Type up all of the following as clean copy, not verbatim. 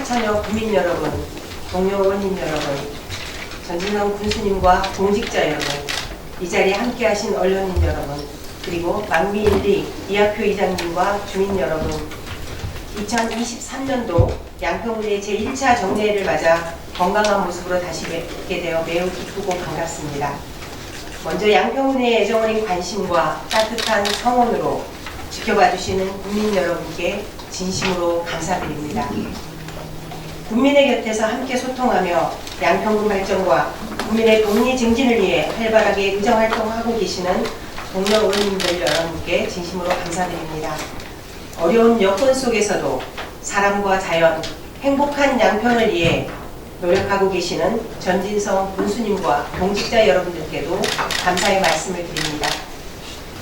사천여 국민 여러분, 동료 의원님 여러분, 전진성 군수님과 공직자 여러분, 이 자리에 함께하신 언론인 여러분, 그리고 망미1리 이학표 이장님과 주민 여러분, 2023년도 양평군의 제1차 정례를 맞아 건강한 모습으로 다시 뵙게 되어 매우 기쁘고 반갑습니다. 먼저 양평군의 애정어린 관심과 따뜻한 성원으로 지켜봐 주시는 국민 여러분께 진심으로 감사드립니다. 국민의 곁에서 함께 소통하며 양평군 발전과 국민의 복리 증진을 위해 활발하게 의정활동하고 계시는 동료 의원님들 여러분께 진심으로 감사드립니다. 어려운 여건 속에서도 사람과 자연, 행복한 양평을 위해 노력하고 계시는 전진성 군수님과 공직자 여러분들께도 감사의 말씀을 드립니다.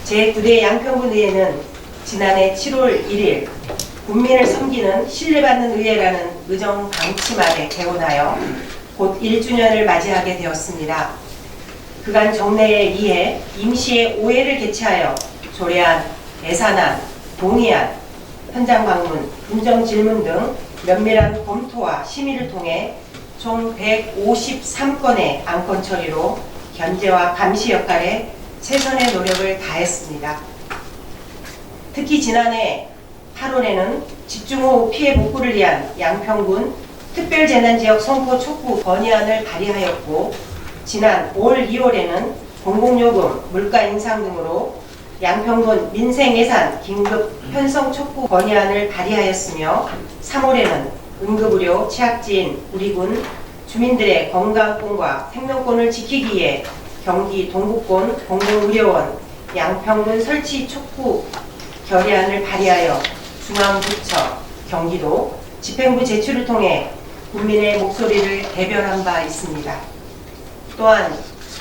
제9대 양평군의회는 지난해 7월 1일 국민을 섬기는 신뢰받는 의회라는 의정 방침 아래 개원하여 곧 1주년을 맞이하게 되었습니다. 그간 정례에 의해 임시의 5회를 개최하여 조례안, 예산안, 동의안, 현장 방문, 군정 질문 등 면밀한 검토와 심의를 통해 총 153건의 안건 처리로 견제와 감시 역할에 최선의 노력을 다했습니다. 특히 지난해 8월에는 집중호우 피해 복구를 위한 양평군 특별재난지역 선포 촉구 건의안을 발의하였고, 지난 5월 2월에는 공공요금, 물가 인상 등으로 양평군 민생예산 긴급 편성 촉구 건의안을 발의하였으며, 3월에는 응급의료 취약지인 우리 군 주민들의 건강권과 생명권을 지키기 위해 경기 동구권 공공의료원 양평군 설치 촉구 결의안을 발의하여 중앙부처, 경기도, 집행부 제출을 통해 국민의 목소리를 대변한 바 있습니다. 또한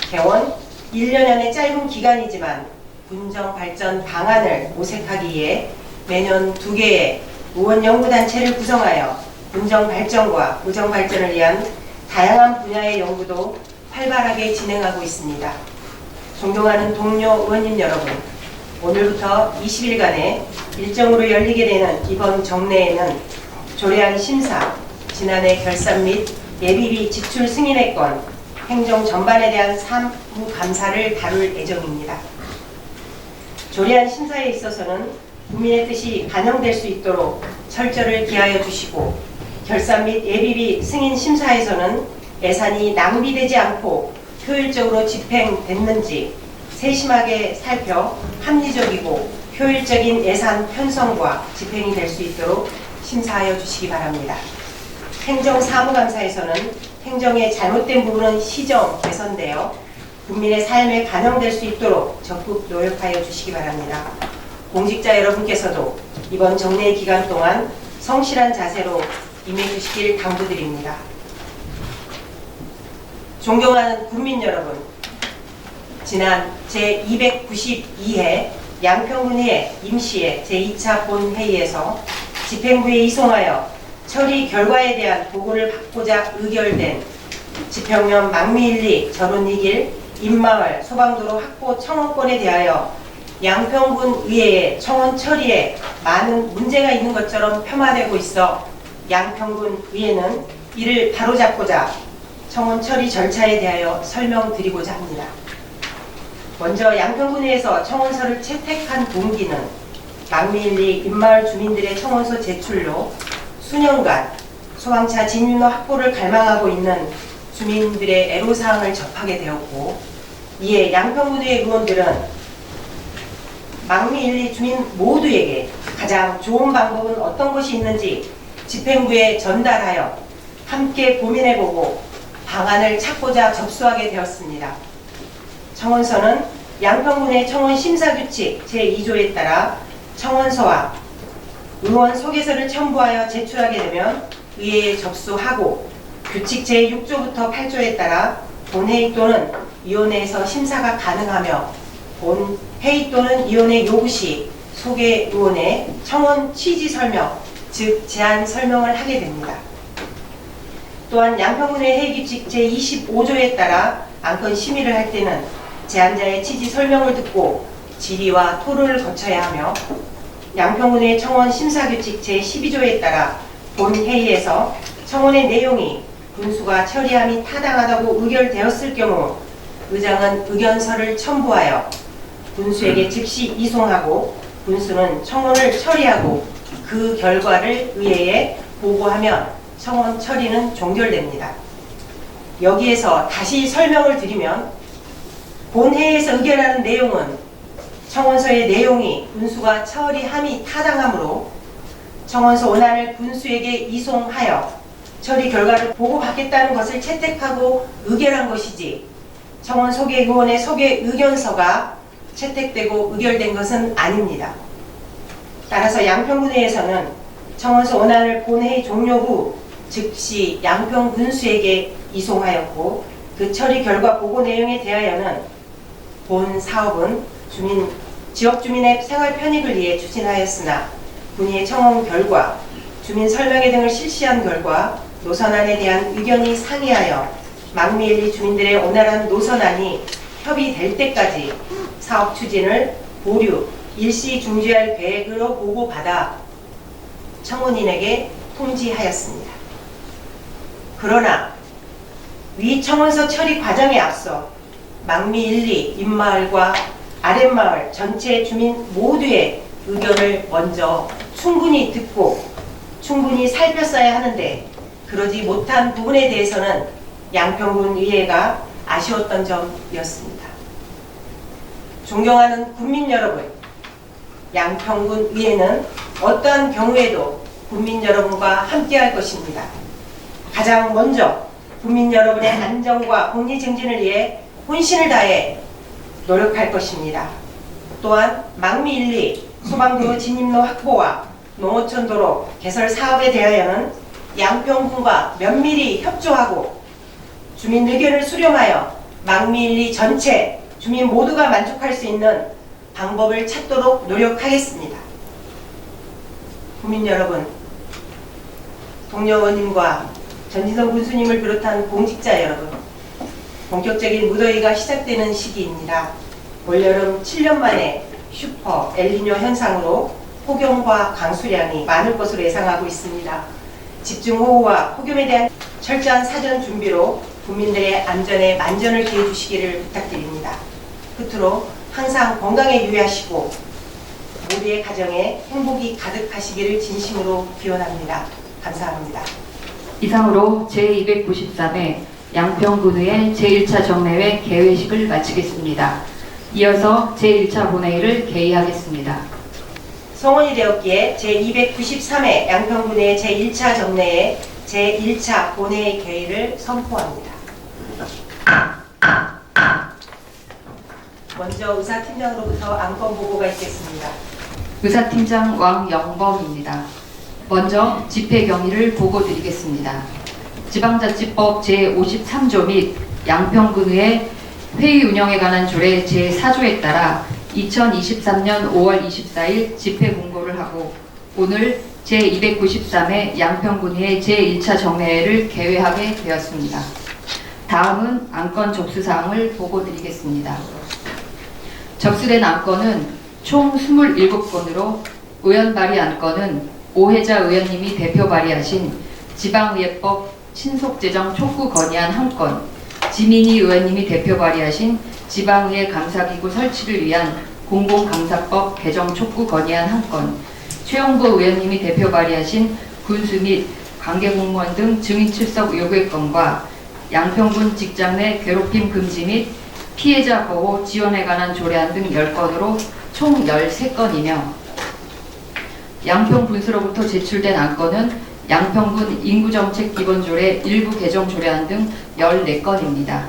개원 1년여의 짧은 기간이지만 군정 발전 방안을 모색하기 위해 매년 2개의 의원연구단체를 구성하여 군정 발전과 의정 발전을 위한 다양한 분야의 연구도 활발하게 진행하고 있습니다. 존경하는 동료 의원님 여러분, 오늘부터 20일간의 일정으로 열리게 되는 이번 정례에는 조례안 심사, 지난해 결산 및 예비비 지출 승인의 건, 행정 전반에 대한 사무 감사를 다룰 예정입니다. 조례안 심사에 있어서는 국민의 뜻이 반영될 수 있도록 철저를 기하여 주시고, 결산 및 예비비 승인 심사에서는 예산이 낭비되지 않고 효율적으로 집행됐는지 세심하게 살펴 합리적이고 효율적인 예산 편성과 집행이 될 수 있도록 심사하여 주시기 바랍니다. 행정사무감사에서는 행정의 잘못된 부분은 시정 개선되어 국민의 삶에 반영될 수 있도록 적극 노력하여 주시기 바랍니다. 공직자 여러분께서도 이번 정례 기간 동안 성실한 자세로 임해주시길 당부드립니다. 존경하는 국민 여러분, 지난 제292회 양평군의 임시회 제2차 본회의에서 집행부에 이송하여 처리 결과에 대한 보고를 받고자 의결된 지평면 망미1리 전원2길 인마을 소방도로 확보 청원권에 대하여 양평군 의회의 청원 처리에 많은 문제가 있는 것처럼 폄하되고 있어 양평군 의회는 이를 바로잡고자 청원 처리 절차에 대하여 설명드리고자 합니다. 먼저 양평군에서 청원서를 채택한 동기는 망미1리 인마을 주민들의 청원서 제출로 수년간 소방차 진입로 확보를 갈망하고 있는 주민들의 애로사항을 접하게 되었고, 이에 양평군의 의원들은 망미1리 주민 모두에게 가장 좋은 방법은 어떤 것이 있는지 집행부에 전달하여 함께 고민해보고 방안을 찾고자 접수하게 되었습니다. 청원서는 양평군의 청원 심사규칙 제2조에 따라 청원서와 의원 소개서를 첨부하여 제출하게 되면 의회에 접수하고, 규칙 제6조부터 8조에 따라 본회의 또는 위원회에서 심사가 가능하며 본회의 또는 위원회 요구 시 소개 의원의 청원 취지 설명, 즉 제안 설명을 하게 됩니다. 또한 양평군의 회의규칙 제25조에 따라 안건 심의를 할 때는 제안자의 취지 설명을 듣고 질의와 토론을 거쳐야 하며, 양평군의 청원 심사규칙 제12조에 따라 본회의에서 청원의 내용이 군수가 처리함이 타당하다고 의결되었을 경우 의장은 의견서를 첨부하여 군수에게 즉시 이송하고 군수는 청원을 처리하고 그 결과를 의회에 보고하면 청원 처리는 종결됩니다. 여기에서 다시 설명을 드리면 본회의에서 의결하는 내용은 청원서의 내용이 군수가 처리함이 타당하므로 청원서 원안을 군수에게 이송하여 처리 결과를 보고받겠다는 것을 채택하고 의결한 것이지 청원 소개의원의 소개 의견서가 채택되고 의결된 것은 아닙니다. 따라서 양평군회에서는 청원서 원안을 본회의 종료 후 즉시 양평 군수에게 이송하였고 그 처리 결과 보고 내용에 대하여는 본 사업은 지역 주민의 생활 편익을 위해 추진하였으나 군의의 청원 결과, 주민 설명회 등을 실시한 결과 노선안에 대한 의견이 상이하여 망미일리 주민들의 원활한 노선안이 협의될 때까지 사업 추진을 보류, 일시 중지할 계획으로 보고받아 청원인에게 통지하였습니다. 그러나 위 청원서 처리 과정에 앞서 망미 1, 2 입마을과 아랫마을 전체 주민 모두의 의견을 먼저 충분히 듣고 충분히 살폈어야 하는데 그러지 못한 부분에 대해서는 양평군 의회가 아쉬웠던 점이었습니다. 존경하는 국민 여러분, 양평군 의회는 어떠한 경우에도 국민 여러분과 함께할 것입니다. 가장 먼저 국민 여러분의 안정과 공리 증진을 위해 혼신을 다해 노력할 것입니다. 또한 망미 1, 2 소방도로 진입로 확보와 농어촌 도로 개설 사업에 대하여는 양평군과 면밀히 협조하고 주민 의견을 수렴하여 망미 1, 2 전체 주민 모두가 만족할 수 있는 방법을 찾도록 노력하겠습니다. 국민 여러분, 동료 의원님과 전진성 군수님을 비롯한 공직자 여러분, 본격적인 무더위가 시작되는 시기입니다. 올여름 7년 만에 슈퍼 엘니뇨 현상으로 폭염과 강수량이 많을 것으로 예상하고 있습니다. 집중호우와 폭염에 대한 철저한 사전 준비로 국민들의 안전에 만전을 기해 주시기를 부탁드립니다. 끝으로 항상 건강에 유의하시고 모두의 가정에 행복이 가득하시기를 진심으로 기원합니다. 감사합니다. 이상으로 제293회 양평군의회 제1차 정례회 개회식을 마치겠습니다. 이어서 제1차 본회의를 개의하겠습니다. 성원이 되었기에 제293회 양평군의회 제1차 정례회 제1차 본회의 개의를 선포합니다. 먼저 의사팀장으로부터 안건 보고가 있겠습니다. 의사팀장 왕영범입니다. 먼저 집회 경위를 보고드리겠습니다. 지방자치법 제53조 및 양평군의회 회의 운영에 관한 조례 제4조에 따라 2023년 5월 24일 집회 공고를 하고 오늘 제293회 양평군의회 제1차 정례회를 개회하게 되었습니다. 다음은 안건 접수사항을 보고드리겠습니다. 접수된 안건은 총 27건으로 의원 발의 안건은 오혜자 의원님이 대표 발의하신 지방의회법 신속제정 촉구 건의안 1건, 지민희 의원님이 대표 발의하신 지방의회 감사기구 설치를 위한 공공감사법 개정 촉구 건의안 1건, 최영보 의원님이 대표 발의하신 군수 및 관계공무원 등 증인 출석 요구의 건과 양평군 직장 내 괴롭힘 금지 및 피해자 보호 지원에 관한 조례안 등 10건으로 총 13건이며 양평 군수로부터 제출된 안건은 양평군 인구정책 기본조례 일부 개정 조례안 등 14건입니다.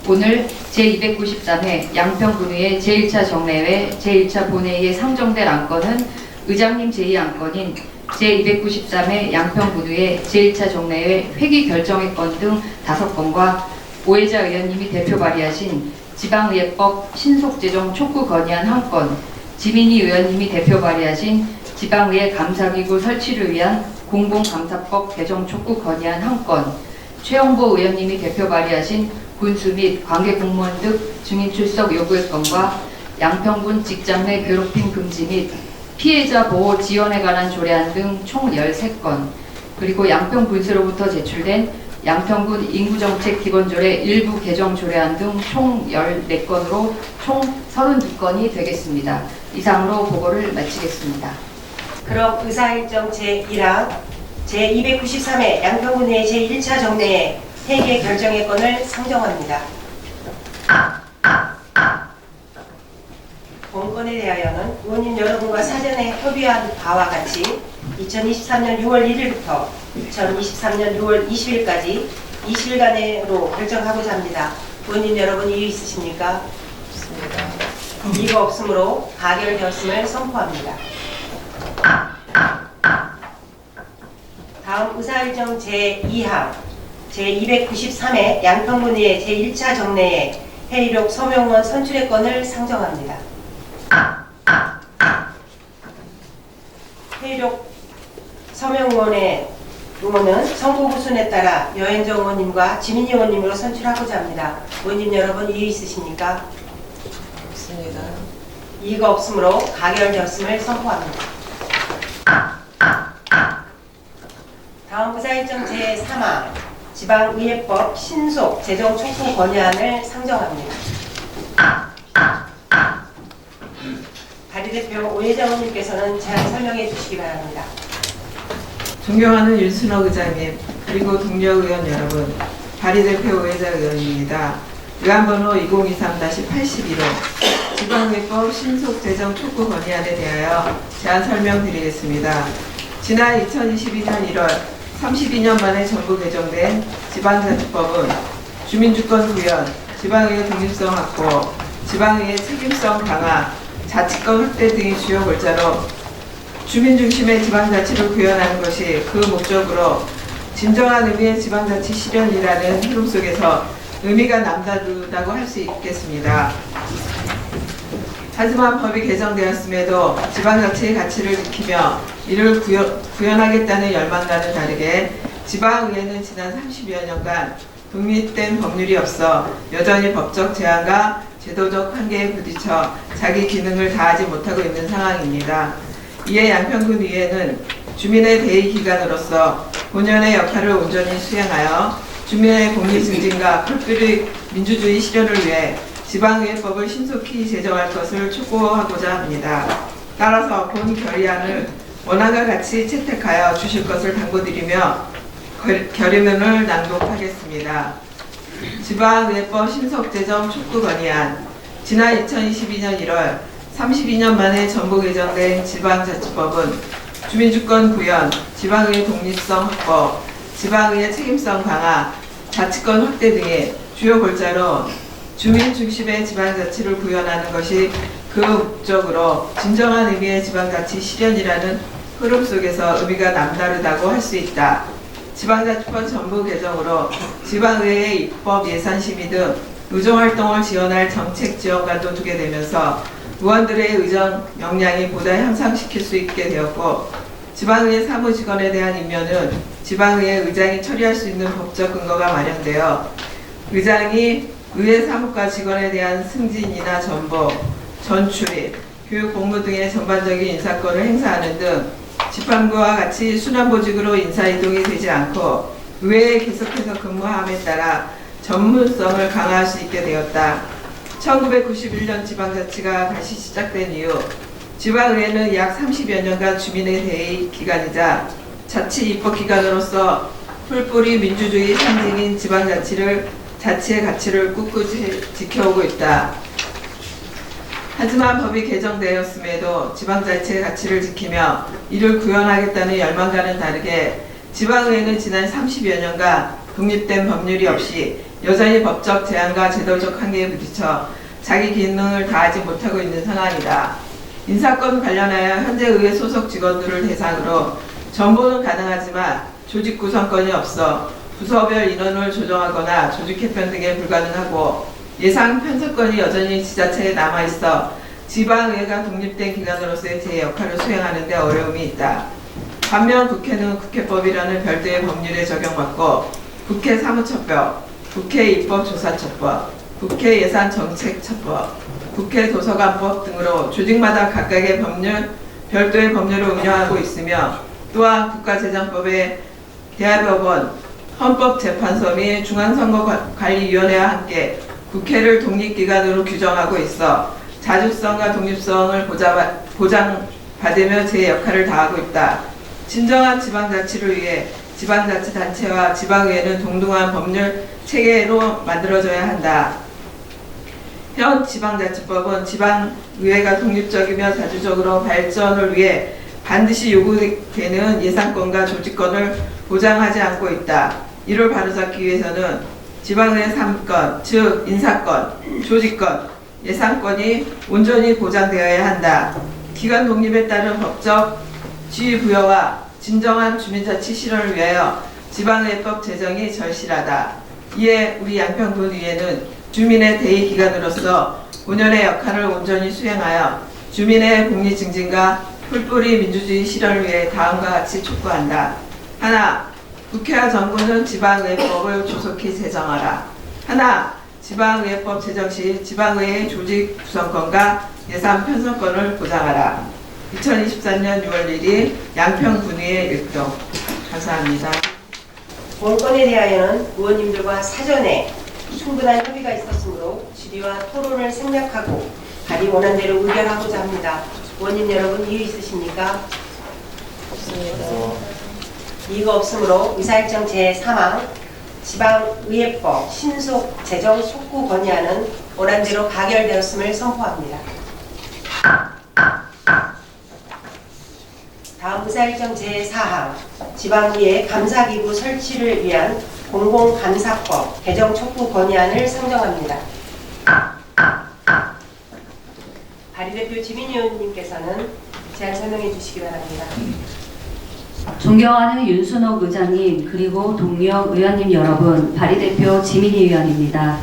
오늘 제293회 양평군의회 제1차 정례회 제1차 본회의에 상정될 안건은 의장님 제2안건인 제293회 양평군의회 제1차 정례회 회기 결정의 건 등 5건과 오혜자 의원님이 대표 발의하신 지방의회법 신속제정 촉구 건의안 1건, 지민희 의원님이 대표 발의하신 지방의회 감사기구 설치를 위한 공공감사법 개정 촉구 건의안 1건, 최영보 의원님이 대표 발의하신 군수 및 관계공무원 등 증인 출석 요구의 건과 양평군 직장 내 괴롭힘 금지 및 피해자 보호 지원에 관한 조례안 등 총 13건, 그리고 양평군수로부터 제출된 양평군 인구정책 기본조례 일부 개정 조례안 등 총 14건으로 총 32건이 되겠습니다. 이상으로 보고를 마치겠습니다. 그럼 의사일정 제1항 제293회 양평군의 제1차 정례에 회계 결정의 건을 상정합니다. 본건에 대하여는 의원님 여러분과 사전에 협의한 바와 같이 2023년 6월 1일부터 2023년 6월 20일까지 20일간으로 결정하고자 합니다. 의원님 여러분 이의 있으십니까? 없습니다. 이의가 없으므로 가결되었음을 선포합니다. 다음 의사일정 제2항 제293회 양평군의 제1차 정례에 회의록 서명원 선출의 건을 상정합니다. 회의록 서명원의 의원은 선거구 순에 따라 여행정 의원님과 지민희 의원님으로 선출하고자 합니다. 의원님 여러분 이의 있으십니까? 없습니다. 이의가 없으므로 가결되었음을 선포합니다. 다음 의사일정 제3항 지방의회법 신속 제정 촉구 건의안을 상정합니다. 발의대표 오혜정 의원님께서는 제안 설명해 주시기 바랍니다. 존경하는 윤순옥 의장님, 그리고 동료 의원 여러분, 발의대표 오혜정 의원입니다. 의안번호 2023-81호 지방의회법 신속 제정 촉구 건의안에 대하여 제안 설명드리겠습니다. 지난 2022년 1월 32년 만에 전부 개정된 지방자치법은 주민주권 구현, 지방의회 독립성 확보, 지방의회 책임성 강화, 자치권 확대 등의 주요 골자로 주민중심의 지방자치를 구현하는 것이 그 목적으로 진정한 의미의 지방자치 실현이라는 흐름 속에서 의미가 남다르다고 할 수 있겠습니다. 하지만 법이 개정되었음에도 지방자치의 가치를 지키며 이를 구현하겠다는 열망과는 다르게 지방의회는 지난 30여 년간 독립된 법률이 없어 여전히 법적 제한과 제도적 한계에 부딪혀 자기 기능을 다하지 못하고 있는 상황입니다. 이에 양평군 의회는 주민의 대의기관으로서 본연의 역할을 온전히 수행하여 주민의 공리 증진과 컬필의 민주주의 실현을 위해 지방의회법을 신속히 제정할 것을 촉구하고자 합니다. 따라서 본 결의안을 원안과 같이 채택하여 주실 것을 당부드리며 결의문을 낭독하겠습니다. 지방의회법 신속 제정 촉구 건의안. 지난 2022년 1월 32년 만에 전부 개정된 지방자치법은 주민주권 구현, 지방의회 독립성 확보, 지방의회 책임성 강화, 자치권 확대 등의 주요 골자로 주민 중심의 지방자치를 구현하는 것이 그 목적으로 진정한 의미의 지방자치 실현이라는 흐름 속에서 의미가 남다르다고 할 수 있다. 지방자치법 전부 개정으로 지방의회의 입법 예산 심의 등 의정활동을 지원할 정책 지원관도 두게 되면서 의원들의 의정 역량이 보다 향상시킬 수 있게 되었고 지방의회 사무직원에 대한 임명은 지방의회 의장이 처리할 수 있는 법적 근거가 마련되어 의장이 의회 사무과 직원에 대한 승진이나 전보, 전출입, 교육 복무 등의 전반적인 인사권을 행사하는 등 지방부와 같이 순환보직으로 인사이동이 되지 않고 의회에 계속해서 근무함에 따라 전문성을 강화할 수 있게 되었다. 1991년 지방자치가 다시 시작된 이후 지방의회는 약 30여 년간 주민의 대의 기관이자 자치 입법기관으로서 풀뿌리 민주주의 상징인 지방자치를 자치의 가치를 꿋꿋이 지켜오고 있다. 하지만 법이 개정되었음에도 지방자치의 가치를 지키며 이를 구현하겠다는 열망과는 다르게 지방의회는 지난 30여 년간 독립된 법률이 없이 여전히 법적 제한과 제도적 한계에 부딪혀 자기 기능을 다하지 못하고 있는 상황이다. 인사권 관련하여 현재 의회 소속 직원들을 대상으로 전보는 가능하지만 조직 구성권이 없어 부서별 인원을 조정하거나 조직 개편 등에 불가능하고 예상 편성권이 여전히 지자체에 남아있어 지방의회가 독립된 기관으로서의 제 역할을 수행하는 데 어려움이 있다. 반면 국회는 국회법이라는 별도의 법률에 적용받고 국회 사무처법, 국회 입법조사처법, 국회 예산정책처법, 국회 도서관법 등으로 조직마다 각각의 법률, 별도의 법률을 운영하고 있으며 또한 국가재정법에 대법원, 헌법재판소 및 중앙선거관리위원회와 함께 국회를 독립기관으로 규정하고 있어 자주성과 독립성을 보장받으며 제 역할을 다하고 있다. 진정한 지방자치를 위해 지방자치단체와 지방의회는 동등한 법률 체계로 만들어져야 한다. 현 지방자치법은 지방의회가 독립적이며 자주적으로 발전을 위해 반드시 요구되는 예산권과 조직권을 보장하지 않고 있다. 이를 바로잡기 위해서는 지방의회 3권, 즉 인사권, 조직권, 예산권이 온전히 보장되어야 한다. 기관 독립에 따른 법적 지위 부여와 진정한 주민자치 실현을 위하여 지방의회법 제정이 절실하다. 이에 우리 양평군의회는 주민의 대의기관으로서 본연의 역할을 온전히 수행하여 주민의 복리 증진과 풀뿌리 민주주의 실현을 위해 다음과 같이 촉구한다. 하나, 국회와 정부는 지방의회법을 조속히 제정하라. 하나, 지방의회법 제정 시 지방의회 조직 구성권과 예산 편성권을 보장하라. 2024년 6월 1일 양평군의회 일동. 감사합니다. 본건에 대하여는 의원님들과 사전에 충분한 협의가 있었으므로 질의와 토론을 생략하고 발의 원안대로 의결하고자 합니다. 의원님 여러분 이의 있으십니까? 없습니다. 이의가 없으므로 의사일정 제3항 지방의회법 신속 제정 촉구 건의안은 원안대로 가결되었음을 선포합니다. 다음 의사일정 제4항 지방의회 감사기구 설치를 위한 공공감사법 개정 촉구 건의안을 상정합니다. 발의대표 지민희 의원님께서는 제안 설명해 주시기 바랍니다. 존경하는 윤순옥 의장님 그리고 동료 의원님 여러분, 발의대표 지민희 의원입니다.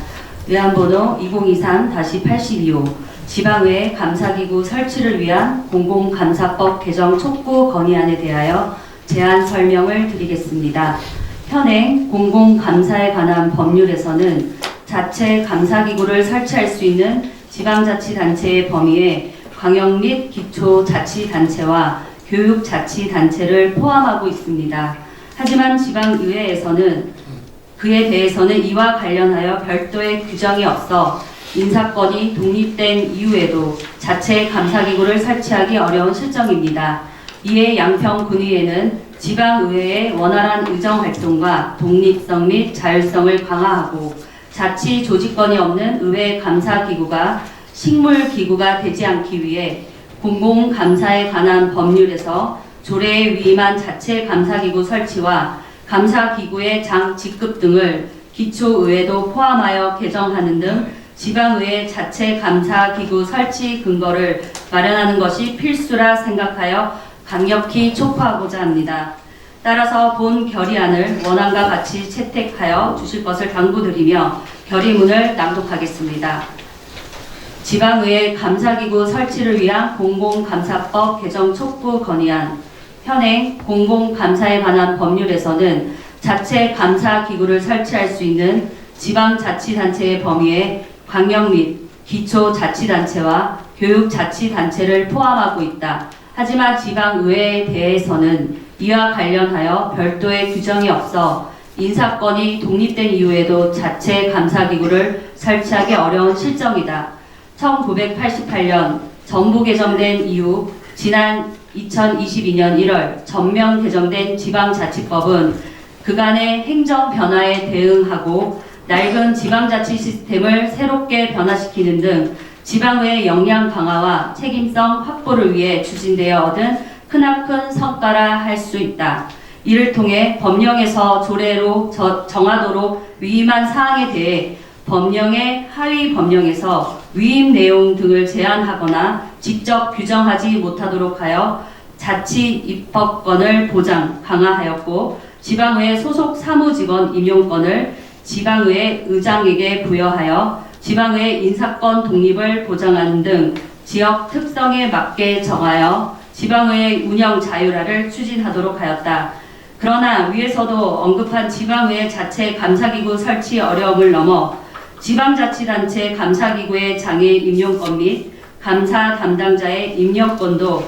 의안번호 2023-82호 지방의회 감사기구 설치를 위한 공공감사법 개정 촉구 건의안에 대하여 제안 설명을 드리겠습니다. 현행 공공감사에 관한 법률에서는 자체 감사기구를 설치할 수 있는 지방자치단체의 범위에 광역 및 기초자치단체와 교육자치단체를 포함하고 있습니다. 하지만 지방의회에서는 그에 대해서는 이와 관련하여 별도의 규정이 없어 인사권이 독립된 이후에도 자체 감사기구를 설치하기 어려운 실정입니다. 이에 양평군의회는 지방의회의 원활한 의정활동과 독립성 및 자율성을 강화하고 자치 조직권이 없는 의회 감사기구가 식물기구가 되지 않기 위해 공공감사에 관한 법률에서 조례에 위임한 자체 감사기구 설치와 감사기구의 장 직급 등을 기초의회도 포함하여 개정하는 등 지방의회 자체 감사기구 설치 근거를 마련하는 것이 필수라 생각하여 강력히 촉구하고자 합니다. 따라서 본 결의안을 원안과 같이 채택하여 주실 것을 당부드리며 결의문을 낭독하겠습니다. 지방의회 감사기구 설치를 위한 공공감사법 개정 촉구 건의안. 현행 공공감사에 관한 법률에서는 자체 감사기구를 설치할 수 있는 지방자치단체의 범위에 광역 및 기초자치단체와 교육자치단체를 포함하고 있다. 하지만 지방의회에 대해서는 이와 관련하여 별도의 규정이 없어 인사권이 독립된 이후에도 자체 감사기구를 설치하기 어려운 실정이다. 1988년 정부 개정된 이후 지난 2022년 1월 전면 개정된 지방자치법은 그간의 행정 변화에 대응하고 낡은 지방자치 시스템을 새롭게 변화시키는 등 지방의회 역량 강화와 책임성 확보를 위해 추진되어 얻은 크나큰 성과라 할 수 있다. 이를 통해 법령에서 조례로 정하도록 위임한 사항에 대해 법령의 하위 법령에서 위임 내용 등을 제한하거나 직접 규정하지 못하도록 하여 자치 입법권을 보장, 강화하였고 지방의회 소속 사무직원 임용권을 지방의회 의장에게 부여하여 지방의회 인사권 독립을 보장하는 등 지역 특성에 맞게 정하여 지방의회 운영 자율화를 추진하도록 하였다. 그러나 위에서도 언급한 지방의회 자체 감사기구 설치 어려움을 넘어 지방자치단체 감사기구의 장애 임용권 및 감사 담당자의 임명권도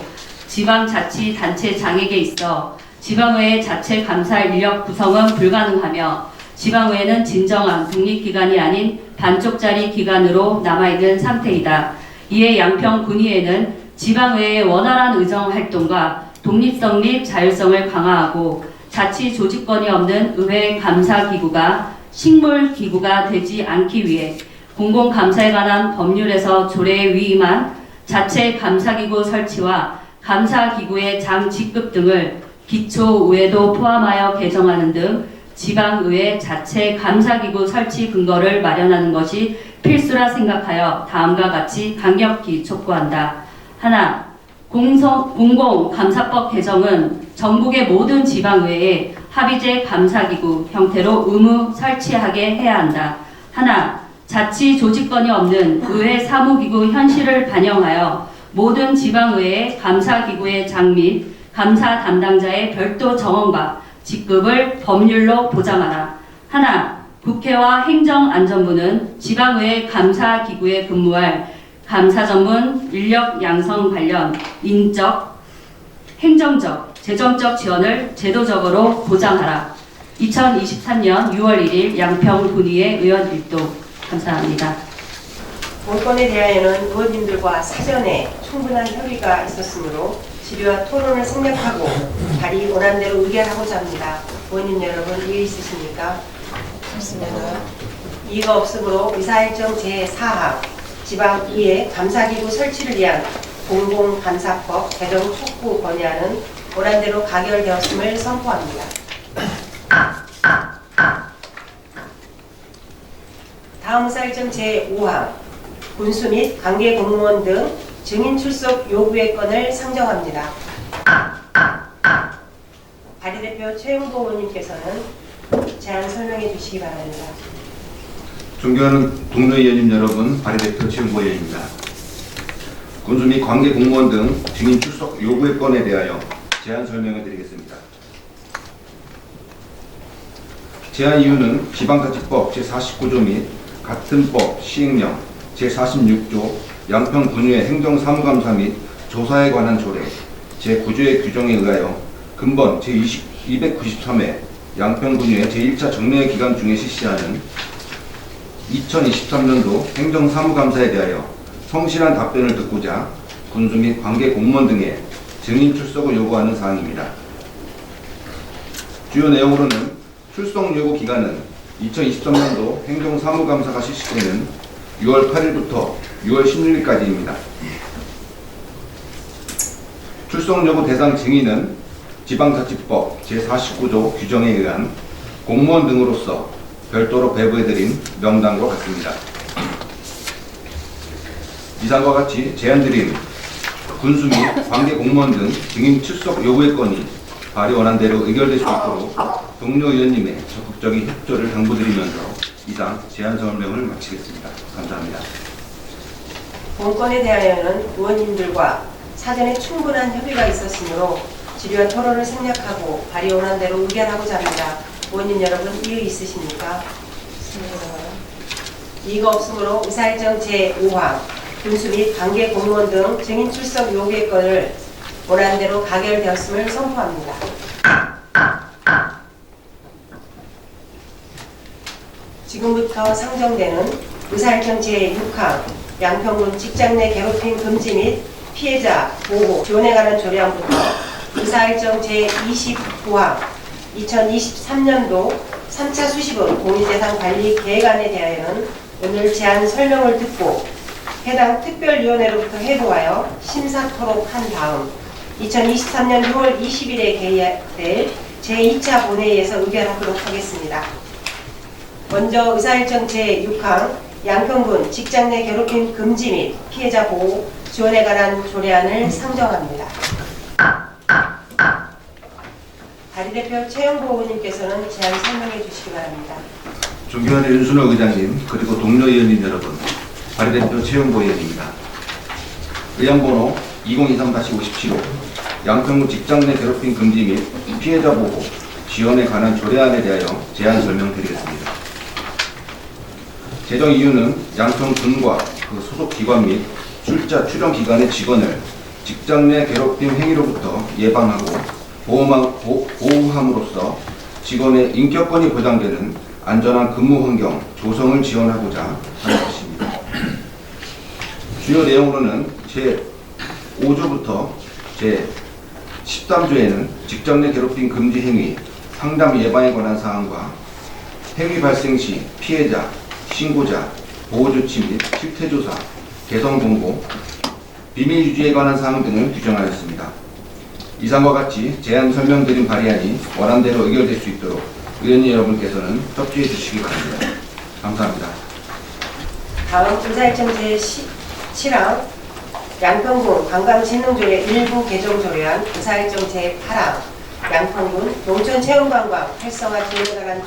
지방자치단체장에게 있어 지방의회 자체 감사 인력 구성은 불가능하며 지방의회는 진정한 독립기관이 아닌 반쪽짜리 기관으로 남아있는 상태이다. 이에 양평군의회는 지방의회의 원활한 의정활동과 독립성 및 자율성을 강화하고 자치 조직권이 없는 의회 감사기구가 식물기구가 되지 않기 위해 공공감사에 관한 법률에서 조례에 위임한 자체 감사기구 설치와 감사기구의 장 직급 등을 기초의회도 포함하여 개정하는 등 지방의회 자체 감사기구 설치 근거를 마련하는 것이 필수라 생각하여 다음과 같이 강력히 촉구한다. 하나, 공공감사법 개정은 전국의 모든 지방의회에 합의제 감사기구 형태로 의무 설치하게 해야 한다. 하나, 자치 조직권이 없는 의회 사무기구 현실을 반영하여 모든 지방의회 감사기구의 장 및 감사 담당자의 별도 정원과 직급을 법률로 보장하라. 하나, 국회와 행정안전부는 지방의회 감사기구에 근무할 감사 전문 인력 양성 관련 인적, 행정적, 재정적 지원을 제도적으로 보장하라. 2023년 6월 1일 양평군의회 의원 일도. 감사합니다. 본건에 대하여는 의원님들과 사전에 충분한 협의가 있었으므로 질의와 토론을 생략하고 발의 원안대로 의결하고자 합니다. 의원님 여러분 이의 있으십니까? 없습니다. 이의가 없으므로 의사일정 제4항 지방의회 감사기구 설치를 위한 공공감사법 개정 촉구 건의안은 원안대로 가결되었음을 선포합니다. 다음 의사일정 제5항 군수 및 관계 공무원 등 증인 출석 요구의 건을 상정합니다. 발의대표 최영보 의원님께서는 제안 설명해 주시기 바랍니다. 존경하는 동료 의원님 여러분, 발의대표 최영보 의원입니다. 군수 및 관계 공무원 등 증인 출석 요구의 건에 대하여 제안 설명을 드리겠습니다. 제안 이유는 지방자치법 제49조 및 같은 법 시행령 제46조 양평군의회 행정사무감사 및 조사에 관한 조례 제9조의 규정에 의하여 근본 제293회 양평군의회 제1차 정례 기간 중에 실시하는 2023년도 행정사무감사에 대하여 성실한 답변을 듣고자 군수 및 관계 공무원 등의 증인 출석을 요구하는 사항입니다. 주요 내용으로는 출석 요구 기간은 2023년도 행정사무감사가 실시되는 6월 8일부터 6월 16일까지입니다. 출석 요구 대상 증인은 지방자치법 제49조 규정에 의한 공무원 등으로서 별도로 배부해드린 명단과 같습니다. 이상과 같이 제안드린 군수 및 관계 공무원 등 증인 출석 요구의 건이 발의 원안대로 의결될 수 있도록 동료 의원님의 적극적인 협조를 당부드리면서 이상 제안 설명을 마치겠습니다. 감사합니다. 본건에 대하여는 의원님들과 사전에 충분한 협의가 있었으므로 질의와 토론을 생략하고 발의 원안대로 의결하고자 합니다. 의원님 여러분 이의 있으십니까? 이의가 없으므로 의사일정 제5항 군수 및 관계 공무원 등 증인 출석 요구의 건을 원안대로 가결되었음을 선포합니다. 지금부터 상정되는 의사일정 제6항 양평군 직장 내 괴롭힘 금지 및 피해자 보호 지원에 관한 조례안부터 의사일정 제29항 2023년도 3차 수시본 공유재산 관리 계획안에 대하여는 오늘 제안 설명을 듣고 해당 특별위원회로부터 회부하여 심사토록 한 다음 2023년 6월 20일에 개의될 제2차 본회의에서 의결하도록 하겠습니다. 먼저 의사일정 제6항 양평군 직장 내 괴롭힘 금지 및 피해자 보호 지원에 관한 조례안을 상정합니다. 발의대표 최영보 의원님께서는 제안 설명해 주시기 바랍니다. 존경하는 윤순호 의장님 그리고 동료 의원님 여러분, 발의대표 최영보 의원입니다. 의안번호 2023-57호 양평군 직장 내 괴롭힘 금지 및 피해자 보호 지원에 관한 조례안에 대하여 제안 설명드리겠습니다. 제정 이유는 양평군과 그 소속 기관 및 출자 출연 기관의 직원을 직장 내 괴롭힘 행위로부터 예방하고 보호함으로써 직원의 인격권이 보장되는 안전한 근무 환경 조성을 지원하고자 하는 것입니다. 주요 내용으로는 제5조부터 제13조에는 직장 내 괴롭힘 금지 행위, 상담 예방에 관한 사항과 행위 발생 시 피해자, 신고자, 보호조치 및 실태조사, 개선 공고, 비밀 유지에 관한 사항 등을 규정하였습니다. 이상과 같이 제안 설명드린 발의안이 원안대로 의결될 수 있도록 의원님 여러분께서는 협조해 주시기 바랍니다. 감사합니다. 다음 의사일정 제7항 양평군 관광진흥조례 일부 개정 조례안 의사일정 제8항 양평군 농촌체험관광 활성화 지원에 관한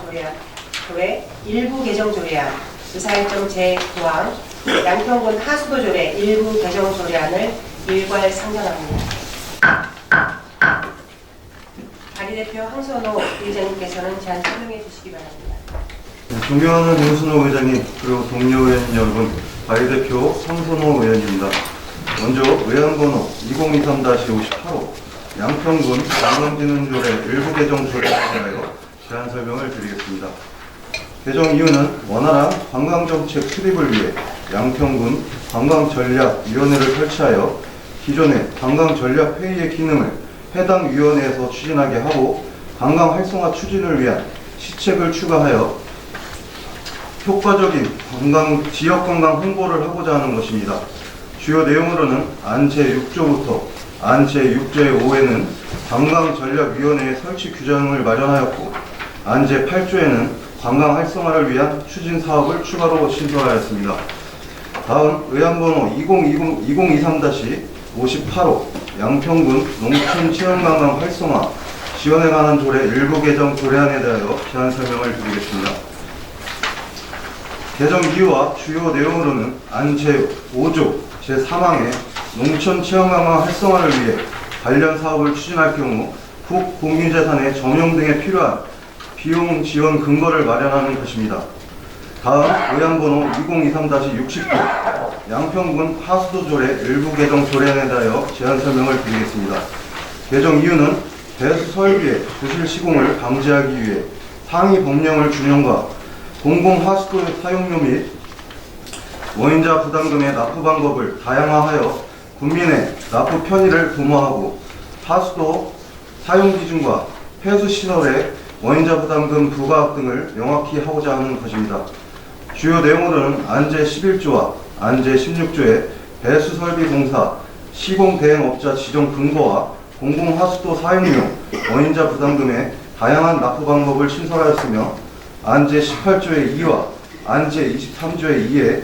조례 일부 개정 조례안 의사일정 제9항 양평군 하수도 조례 일부 개정 조례안을 일괄 상정합니다. 발의대표 황선호 의장님께서는 제안 설명해 주시기 바랍니다. 존경하는 윤순호 의장님 그리고 동료 의원님 여러분, 발의대표 황선호 의원입니다. 먼저 의안번호 2023-58호 양평군 관광진흥조례 일부 개정 조례에 대하여 제안 설명을 드리겠습니다. 개정 이유는 원활한 관광정책 수립을 위해 양평군 관광전략위원회를 설치하여 기존의 관광전략회의의 기능을 해당 위원회에서 추진하게 하고 관광 활성화 추진을 위한 시책을 추가하여 효과적인 지역 관광 홍보를 하고자 하는 것입니다. 주요 내용으로는 안 제6조부터 안 제6조의 5에는 관광전략위원회의 설치 규정을 마련하였고 안 제8조에는 관광 활성화를 위한 추진 사업을 추가로 신설하였습니다. 다음 의안번호 2023-58호 양평군 농촌체험관광 활성화 지원에 관한 조례 일부 개정 조례안에 대하여 제안 설명을 드리겠습니다. 개정 이유와 주요 내용으로는 안 제5조 제3항에 농촌체험관광 활성화를 위해 관련 사업을 추진할 경우 국공유재산의 전용 등에 필요한 비용 지원 근거를 마련하는 것입니다. 다음 의안번호 2023-69 양평군 하수도 조례 일부 개정 조례안에 대하여 제안 설명을 드리겠습니다. 개정 이유는 배수 설비의 부실 시공을 방지하기 위해 상위 법령을 준용과 공공 하수도 사용료 및 원인자 부담금의 납부 방법을 다양화하여 국민의 납부 편의를 도모하고 하수도 사용 기준과 폐수 시설의 원인자 부담금 부과額등을 명확히 하고자 하는 것입니다. 주요 내용으로는 안 제11조와 안 제16조의 배수 설비 공사, 시공 대행업자 지정 근거와 공공하수도 사용료, 원인자 부담금의 다양한 납부 방법을 신설하였으며 안 제18조의 2와 안 제23조의 2에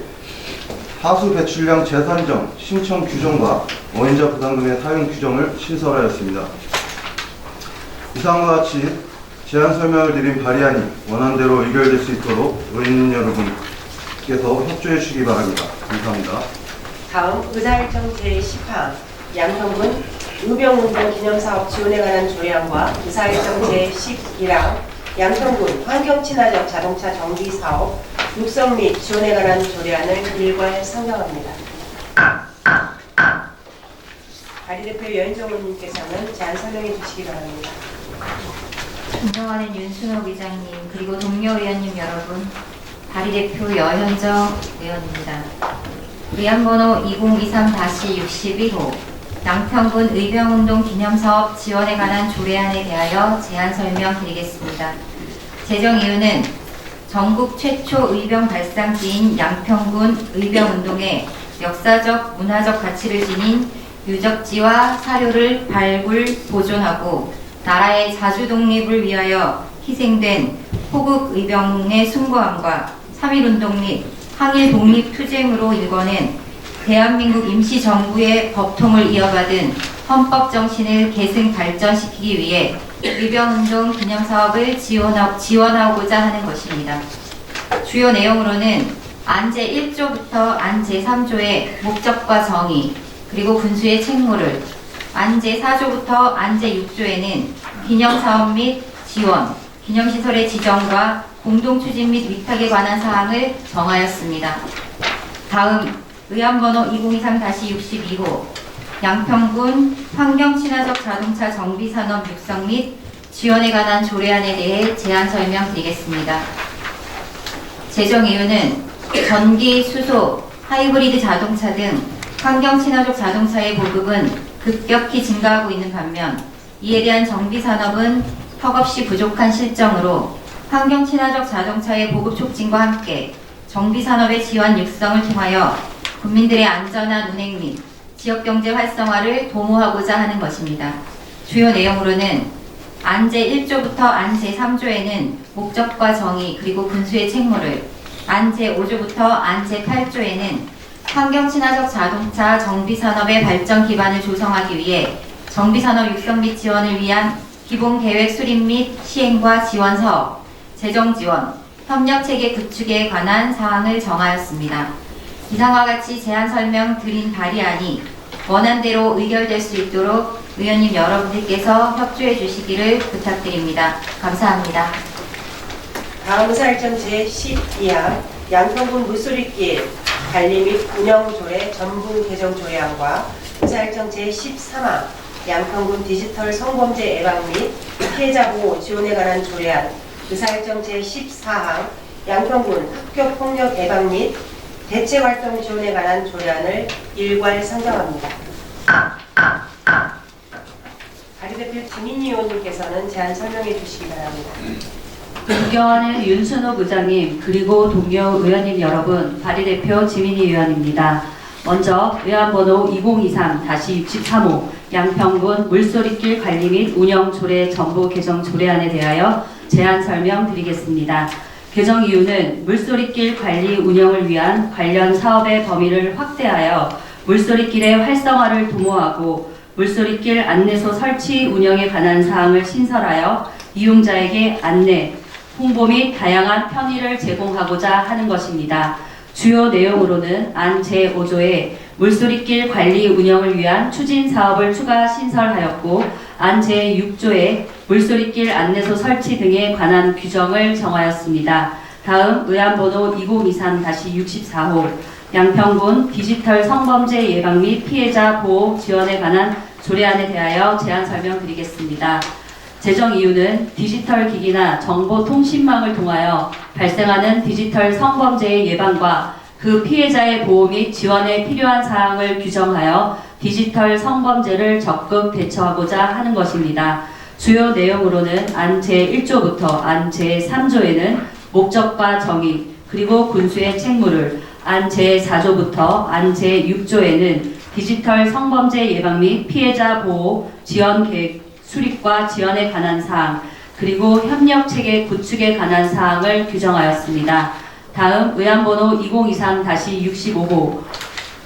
하수 배출량 재산정 신청 규정과 원인자 부담금의 사용 규정을 신설하였습니다. 이상과 같이 제안 설명을 드린 발의안이 원안대로 의결될 수 있도록 의원 여러분께서 협조해 주시기 바랍니다. 감사합니다. 다음 의사일정 제10항 양평군 의병운동 기념사업 지원에 관한 조례안과 의사일정 제11항 양평군 환경친화적 자동차 정비사업 육성 및 지원에 관한 조례안을 일괄 상정합니다. 발의대표 여인정 의원님께서는 제안 설명해 주시기 바랍니다. 존경하는 윤순호 의장님 그리고 동료 의원님 여러분, 발의대표 여현정 의원입니다. 의안번호 2023-61호 양평군 의병운동 기념사업 지원에 관한 조례안에 대하여 제안 설명드리겠습니다. 제정 이유는 전국 최초 의병 발상지인 양평군 의병운동의 역사적, 문화적 가치를 지닌 유적지와 사료를 발굴, 보존하고 나라의 자주 독립을 위하여 희생된 호국 의병의 숭고함과 3.1운동 및 항일 독립투쟁으로 일궈낸 대한민국 임시정부의 법통을 이어받은 헌법 정신을 계승 발전시키기 위해 의병운동 기념사업을 지원하고자 하는 것입니다. 주요 내용으로는 안 제1조부터 안 제3조의 목적과 정의, 그리고 군수의 책무를, 안 제4조부터 안 제6조에는 기념사업 및 지원, 기념시설의 지정과 공동추진 및 위탁에 관한 사항을 정하였습니다. 다음 의안번호 2023-62호 양평군 환경친화적 자동차 정비산업 육성 및 지원에 관한 조례안에 대해 제안 설명드리겠습니다. 제정 이유는 전기, 수소, 하이브리드 자동차 등 환경친화적 자동차의 보급은 급격히 증가하고 있는 반면 이에 대한 정비산업은 턱없이 부족한 실정으로 환경친화적 자동차의 보급 촉진과 함께 정비산업의 지원 육성을 통하여 국민들의 안전한 운행 및 지역경제 활성화를 도모하고자 하는 것입니다. 주요 내용으로는 안제 1조부터 안제 3조에는 목적과 정의 그리고 군수의 책무를, 안제 5조부터 안제 8조에는 환경친화적 자동차 정비산업의 발전 기반을 조성하기 위해 정비산업 육성 및 지원을 위한 기본계획 수립 및 시행과 지원 사업, 재정 지원, 협력체계 구축에 관한 사항을 정하였습니다. 이상과 같이 제안 설명 드린 발의안이 원안대로 의결될 수 있도록 의원님 여러분들께서 협조해 주시기를 부탁드립니다. 감사합니다. 다음 의사일정 제12항 양평군 물소리길 관리 및 운영 조례 전분 개정 조례안과 의사일정 제13항 양평군 디지털 성범죄 예방 및 피해자 보호 지원에 관한 조례안, 의사일정 제14항 양평군 학교폭력 예방 및 대체활동 지원에 관한 조례안을 일괄 상정합니다. 발의대표 김인희 의원님께서는 제안 설명해 주시기 바랍니다. 존경하는 윤순옥 의장님 그리고 동료 의원님 여러분, 발의대표 지민희 의원입니다. 먼저 의안번호 2023-63호 양평군 물소리길 관리 및 운영 조례 전부 개정 조례안에 대하여 제안 설명드리겠습니다. 개정 이유는 물소리길 관리 운영을 위한 관련 사업의 범위를 확대하여 물소리길의 활성화를 도모하고 물소리길 안내소 설치 운영에 관한 사항을 신설하여 이용자에게 안내, 홍보 및 다양한 편의를 제공하고자 하는 것입니다. 주요 내용으로는 안 제5조에 물소리길 관리 운영을 위한 추진 사업을 추가 신설하였고, 안 제6조에 물소리길 안내소 설치 등에 관한 규정을 정하였습니다. 다음 의안번호 2023-64호 양평군 디지털 성범죄 예방 및 피해자 보호 지원에 관한 조례안에 대하여 제안 설명드리겠습니다. 제정 이유는 디지털 기기나 정보통신망을 통하여 발생하는 디지털 성범죄의 예방과 그 피해자의 보호 및 지원에 필요한 사항을 규정하여 디지털 성범죄를 적극 대처하고자 하는 것입니다. 주요 내용으로는 안 제1조부터 안 제3조에는 목적과 정의 그리고 군수의 책무를, 안 제4조부터 안 제6조에는 디지털 성범죄 예방 및 피해자 보호 지원 계획 수립과 지원에 관한 사항, 그리고 협력체계 구축에 관한 사항을 규정하였습니다. 다음 의안번호 2023-65호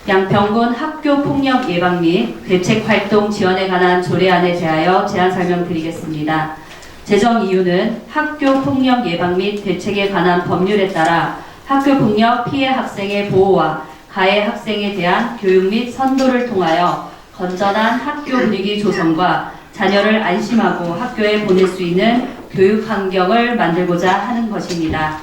양평군 학교폭력 예방 및 대책활동 지원에 관한 조례안에 대하여 제안 설명드리겠습니다. 제정 이유는 학교폭력 예방 및 대책에 관한 법률에 따라 학교폭력 피해 학생의 보호와 가해 학생에 대한 교육 및 선도를 통하여 건전한 학교 분위기 조성과 자녀를 안심하고 학교에 보낼 수 있는 교육 환경을 만들고자 하는 것입니다.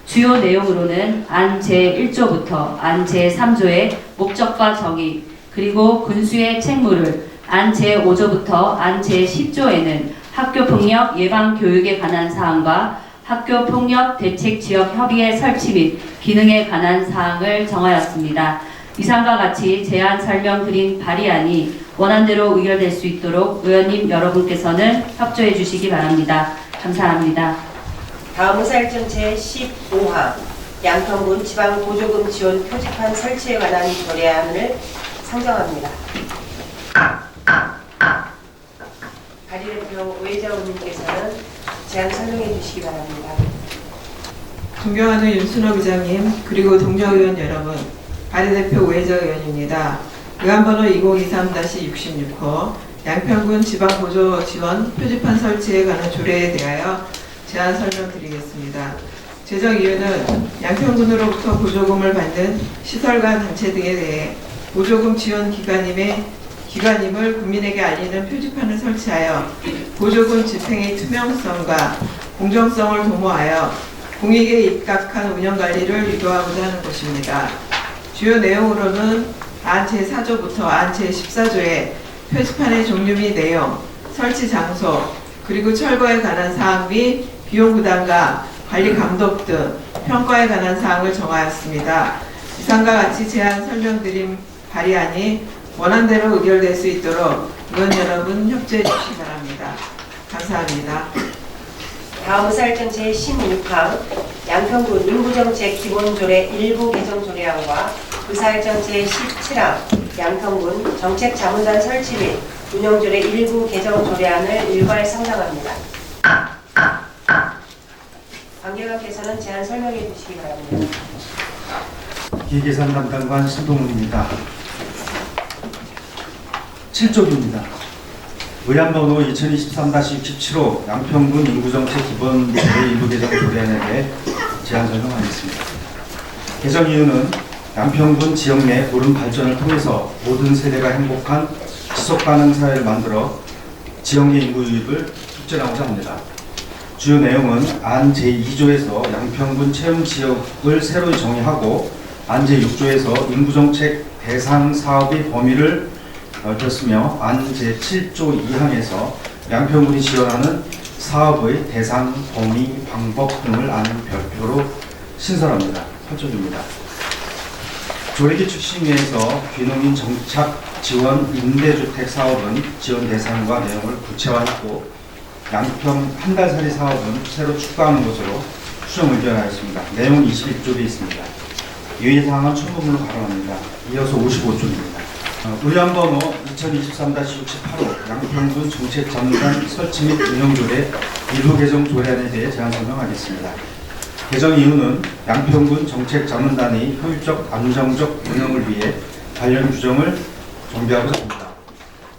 주요 내용으로는 안 제1조부터 안 제3조의 목적과 정의, 그리고 군수의 책무를, 안 제5조부터 안 제10조에는 학교폭력 예방 교육에 관한 사항과 학교폭력 대책지역협의회 설치 및 기능에 관한 사항을 정하였습니다. 이상과 같이 제안 설명드린 발의안이 원안대로 의결될 수 있도록 의원님 여러분께서는 협조해 주시기 바랍니다. 감사합니다. 다음 의사일정 제15항 양평군 지방보조금 지원 표지판 설치에 관한 조례안을 상정합니다. 발의대표 오혜자 의원님께서는 제안 설명해 주시기 바랍니다. 존경하는 윤순옥 의장님 그리고 동료 의원 여러분, 발의대표 오혜자 의원입니다. 의안번호 2023-66호 양평군 지방보조 지원 표지판 설치에 관한 조례에 대하여 제안 설명드리겠습니다. 제정 이유는 양평군으로부터 보조금을 받는 시설과 단체 등에 대해 보조금 지원 기관임을 국민에게 알리는 표지판을 설치하여 보조금 집행의 투명성과 공정성을 도모하여 공익에 입각한 운영관리를 유도하고자 하는 것입니다. 주요 내용으로는 안 제4조부터 안 제14조의 표지판의 종류 및 내용, 설치 장소, 그리고 철거에 관한 사항 및 비용 부담과 관리 감독 등 평가에 관한 사항을 정하였습니다. 이상과 같이 제안 설명드린 발의안이 원안대로 의결될 수 있도록 의원 여러분 협조해 주시기 바랍니다. 감사합니다. 다음 의사일정 제16항 양평군 인구정책 기본조례 일부 개정 조례안과 의사일정 제17항 양평군 정책자문단 설치 및 운영조례 일부 개정 조례안을 일괄 상정합니다. 관계관께서는 제안 설명해 주시기 바랍니다. 기획예산 담당관 신동훈입니다. 7쪽입니다. 의안번호 2023-67호 양평군 인구정책 기본조례 일부 개정 조례안에 대해 제안 설명하겠습니다. 개정 이유는 양평군 지역 내 도름 발전을 통해서 모든 세대가 행복한 지속가능 사회를 만들어 지역 내 인구 유입을 촉진하고자 합니다. 주요 내용은 안 제2조에서 양평군 채용 지역을 새로 정의하고 안 제6조에서 인구정책 대상 사업의 범위를 넓혔으며 안 제7조 2항에서 양평군이 지원하는 사업의 대상, 범위, 방법 등을 아는 별표로 신설합니다. 8쪽입니다. 조례기축심의에서 귀농인 정착 지원 임대주택 사업은 지원 대상과 내용을 구체화했고 양평 한 달살이 사업은 새로 추가하는 것으로 수정 의견하였습니다. 내용은 21쪽에 있습니다. 유의사항은 첨부물로 가름합니다. 이어서 55쪽입니다. 의안번호 2023-68호 양평군 정책자문단 설치 및 운영조례 일부 개정 조례안에 대해 제안 설명하겠습니다. 개정 이유는 양평군 정책자문단이 효율적 안정적 운영을 위해 관련 규정을 정비하고자 합니다.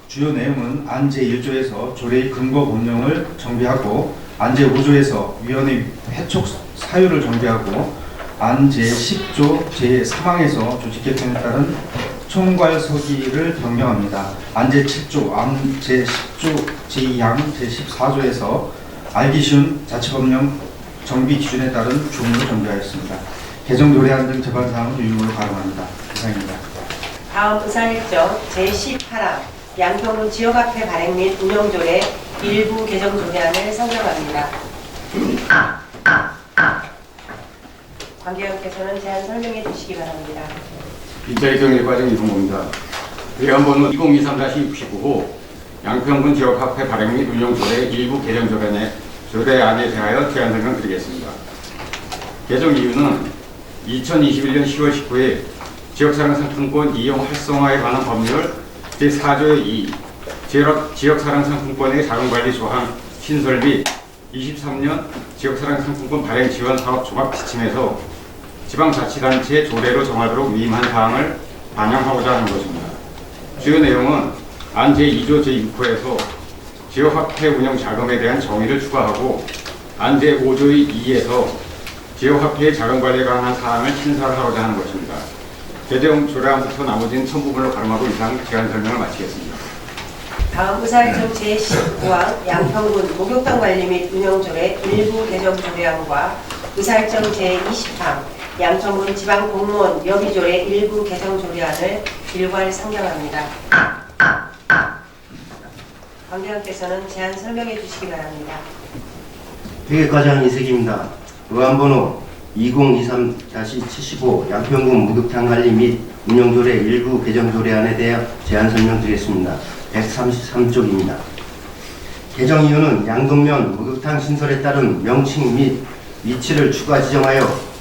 주요 내용은 안 제1조에서 조례의 근거 법령을 정비하고 안 제5조에서 위원회 해촉 사유를 정비하고 안 제10조 제3항에서 조직개편에 따른 총괄서기를 변경합니다. 안 제7조, 안 제10조 제2항, 제14조에서 알기 쉬운 자치법령 정비 기준에 따른 조문을 정비하였습니다. 개정 조례안 등 제반 사항은 유의무로 가름합니다. 이상입니다. 다음 의사일정 제18항 양평군 지역화폐 발행 및 운영조례 일부 개정 조례안을 상정합니다. 관계관께서는 제안 설명해 주시기 바랍니다. 일자리 경일과정 이동호입니다. 의안번호 2023-69호 양평군 지역화폐 발행 및 운영조례 일부 개정 조례안에 대하여 제안 설명드리겠습니다. 개정 이유는 2021년 10월 19일 지역사랑상품권 이용 활성화에 관한 법률 제4조의 2 지역사랑상품권의 자금관리 조항 신설 및 23년 지역사랑상품권 발행 지원 사업 종합지침에서 지방자치단체 조례로 정하도록 위임한 사항을 반영하고자 하는 것입니다. 주요 내용은 안 제2조 제6호에서 지역화폐 운영 자금에 대한 정의를 추가하고 안 제5조의 2에서 지역화폐의 자금관리에 관한 사항을 신설하고자 하는 것입니다. 개정 조례안부터 나머지는 첨부물로 가름하고 이상 제안 설명을 마치겠습니다. 다음 의사일정 제19항 양평군 목욕탕 관리 및 운영조례 일부 개정 조례안과 의사일정 제20항 양평군 지방공무원 여비조례 일부 개정 조례안을 일괄 상정합니다. 관계관께서는 제안 설명해 주시기 바랍니다. 회계과장 이석입니다. 의안번호 2023-75 양평군 목욕탕 관리 및 운영조례 일부 개정 조례안에 대해 제안 설명드리겠습니다. 133쪽입니다. 개정 이유는 양동면 목욕탕 신설에 따른 명칭 및 위치를 추가 지정하여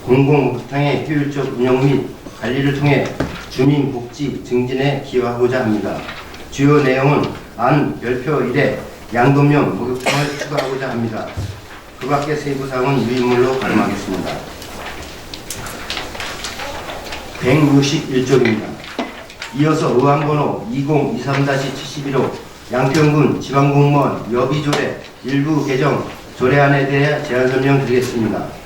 공공목욕탕의 효율적 운영 및 관리를 통해 주민 복지 증진에 기여하고자 합니다. 주요 내용은 안 별표 1에 양동면 목욕탕을 추가하고자 합니다. 그 밖의 세부사항은 유인물로 가름하겠습니다. 161쪽입니다. 이어서 의안번호 2023-71호 양평군 지방공무원 여비조례 일부 개정 조례안에 대해 제안 설명드리겠습니다.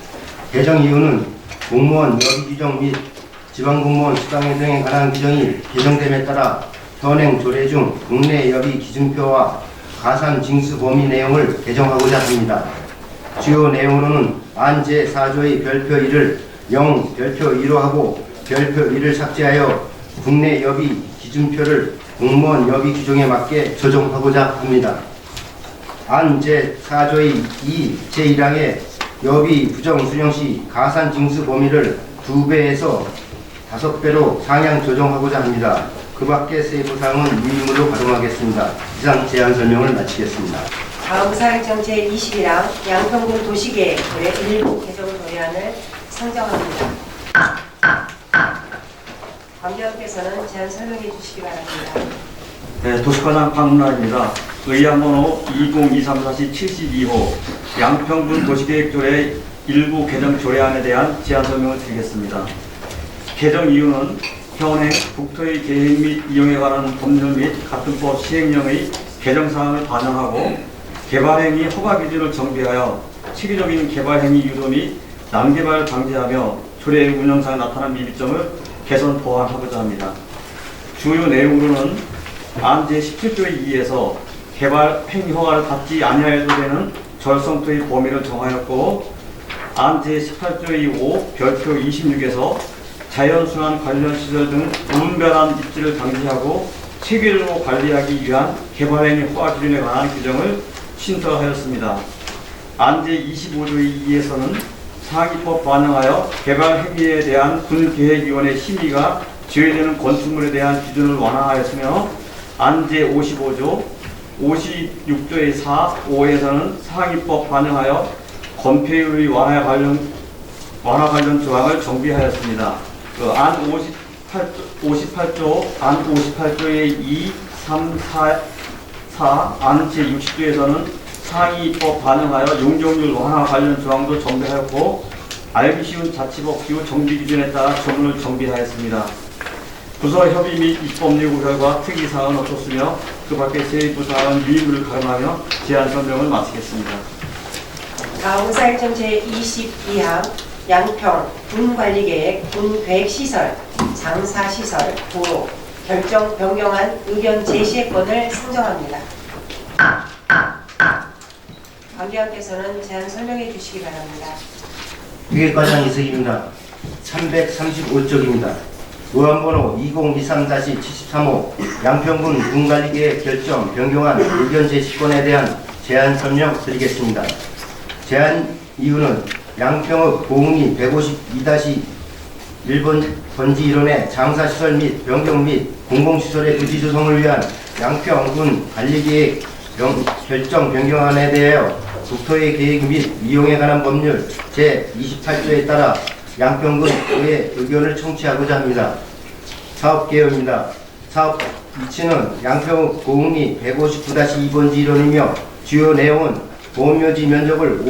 개정 이유는 공무원 여비 규정 및 지방공무원 수당회 등에 관한 규정이 개정됨에 따라 현행 조례 중 국내 여비 기준표와 가산 징수 범위 내용을 개정하고자 합니다. 주요 내용으로는 안 제4조의 별표 1을 0 별표 2로 하고 별표 1을 삭제하여 국내 여비 기준표를 공무원 여비 규정에 맞게 조정하고자 합니다. 안 제4조의 2 제1항의 여비 부정 수령 시 가산 징수 범위를 2배에서 5배로 상향 조정하고자 합니다. 그 밖의 세부 사항은 유의무로 가동하겠습니다. 이상 제안 설명을 마치겠습니다. 다음 사항정 제21항 양평군 도시계획의 일부 개정 조례안을 상정합니다. 관계자께서는 제안 설명해 주시기 바랍니다. 네, 도시과장 박문화입니다. 의안번호 2023-72호 양평군 도시계획조례 일부 개정 조례안에 대한 제안 설명을 드리겠습니다. 개정 이유는 현행 국토의 계획 및 이용에 관한 법률 및 같은 법 시행령의 개정사항을 반영하고 개발행위 허가 기준을 정비하여 체계적인 개발행위 유도 및 난개발을 방지하며 조례 운영상에 나타난 미비점을 개선 보완하고자 합니다. 주요 내용으로는 안 제17조의 2에서 개발 행위 허가를 받지 아니하여도 되는 절성토의 범위를 정하였고, 안 제18조의 5 별표 26에서 자연순환 관련 시설 등 무분별한 입지를 방지하고 체계적으로 관리하기 위한 개발행위 허가 기준에 관한 규정을 신설하였습니다. 안 제25조의 2에서는 상위법 반영하여 개발행위에 대한 군계획위원회 심의가 제외되는 건축물에 대한 기준을 완화하였으며, 안 제55조 56조의 4, 5에서는 상위법 반영하여 건폐율의 완화 관련 조항을 정비하였습니다. 안 58조의 2, 3, 4, 안 제60조에서는 상위법 반영하여 용적률 완화 관련 조항도 정비하였고, 알기 쉬운 자치법 기후 정비 기준에 따라 조문을 정비하였습니다. 부서 협의 및 입법 예고 결과 특이사항은 없었으며 그 밖의 세부 사항은 유의무를 가름하며 제안 설명을 마치겠습니다. 다음 사항정 제22항 양평 군관리계획 군계획시설 장사시설 도로 결정 변경안 의견 제시권을 상정합니다. 관계자께서는 제안 설명해 주시기 바랍니다. 기획과장 이승입니다. 335쪽입니다. 의안번호 2023-73호 양평군 군관리계획 결정 변경안 의견 제시권에 대한 제안 설명 드리겠습니다. 제안 이유는 양평읍 보흥리 152-1번 번지 1원의 장사시설 및 변경 및 공공시설의 부지 조성을 위한 양평군 관리계획 결정 변경안에 대하여 국토의 계획 및 이용에 관한 법률 제28조에 따라 양평군의 의견을 청취하고자 합니다. 사업개요입니다. 사업 위치는 양평읍 고흥리 159-2번지 1원이며 주요 내용은 보험묘지 면적을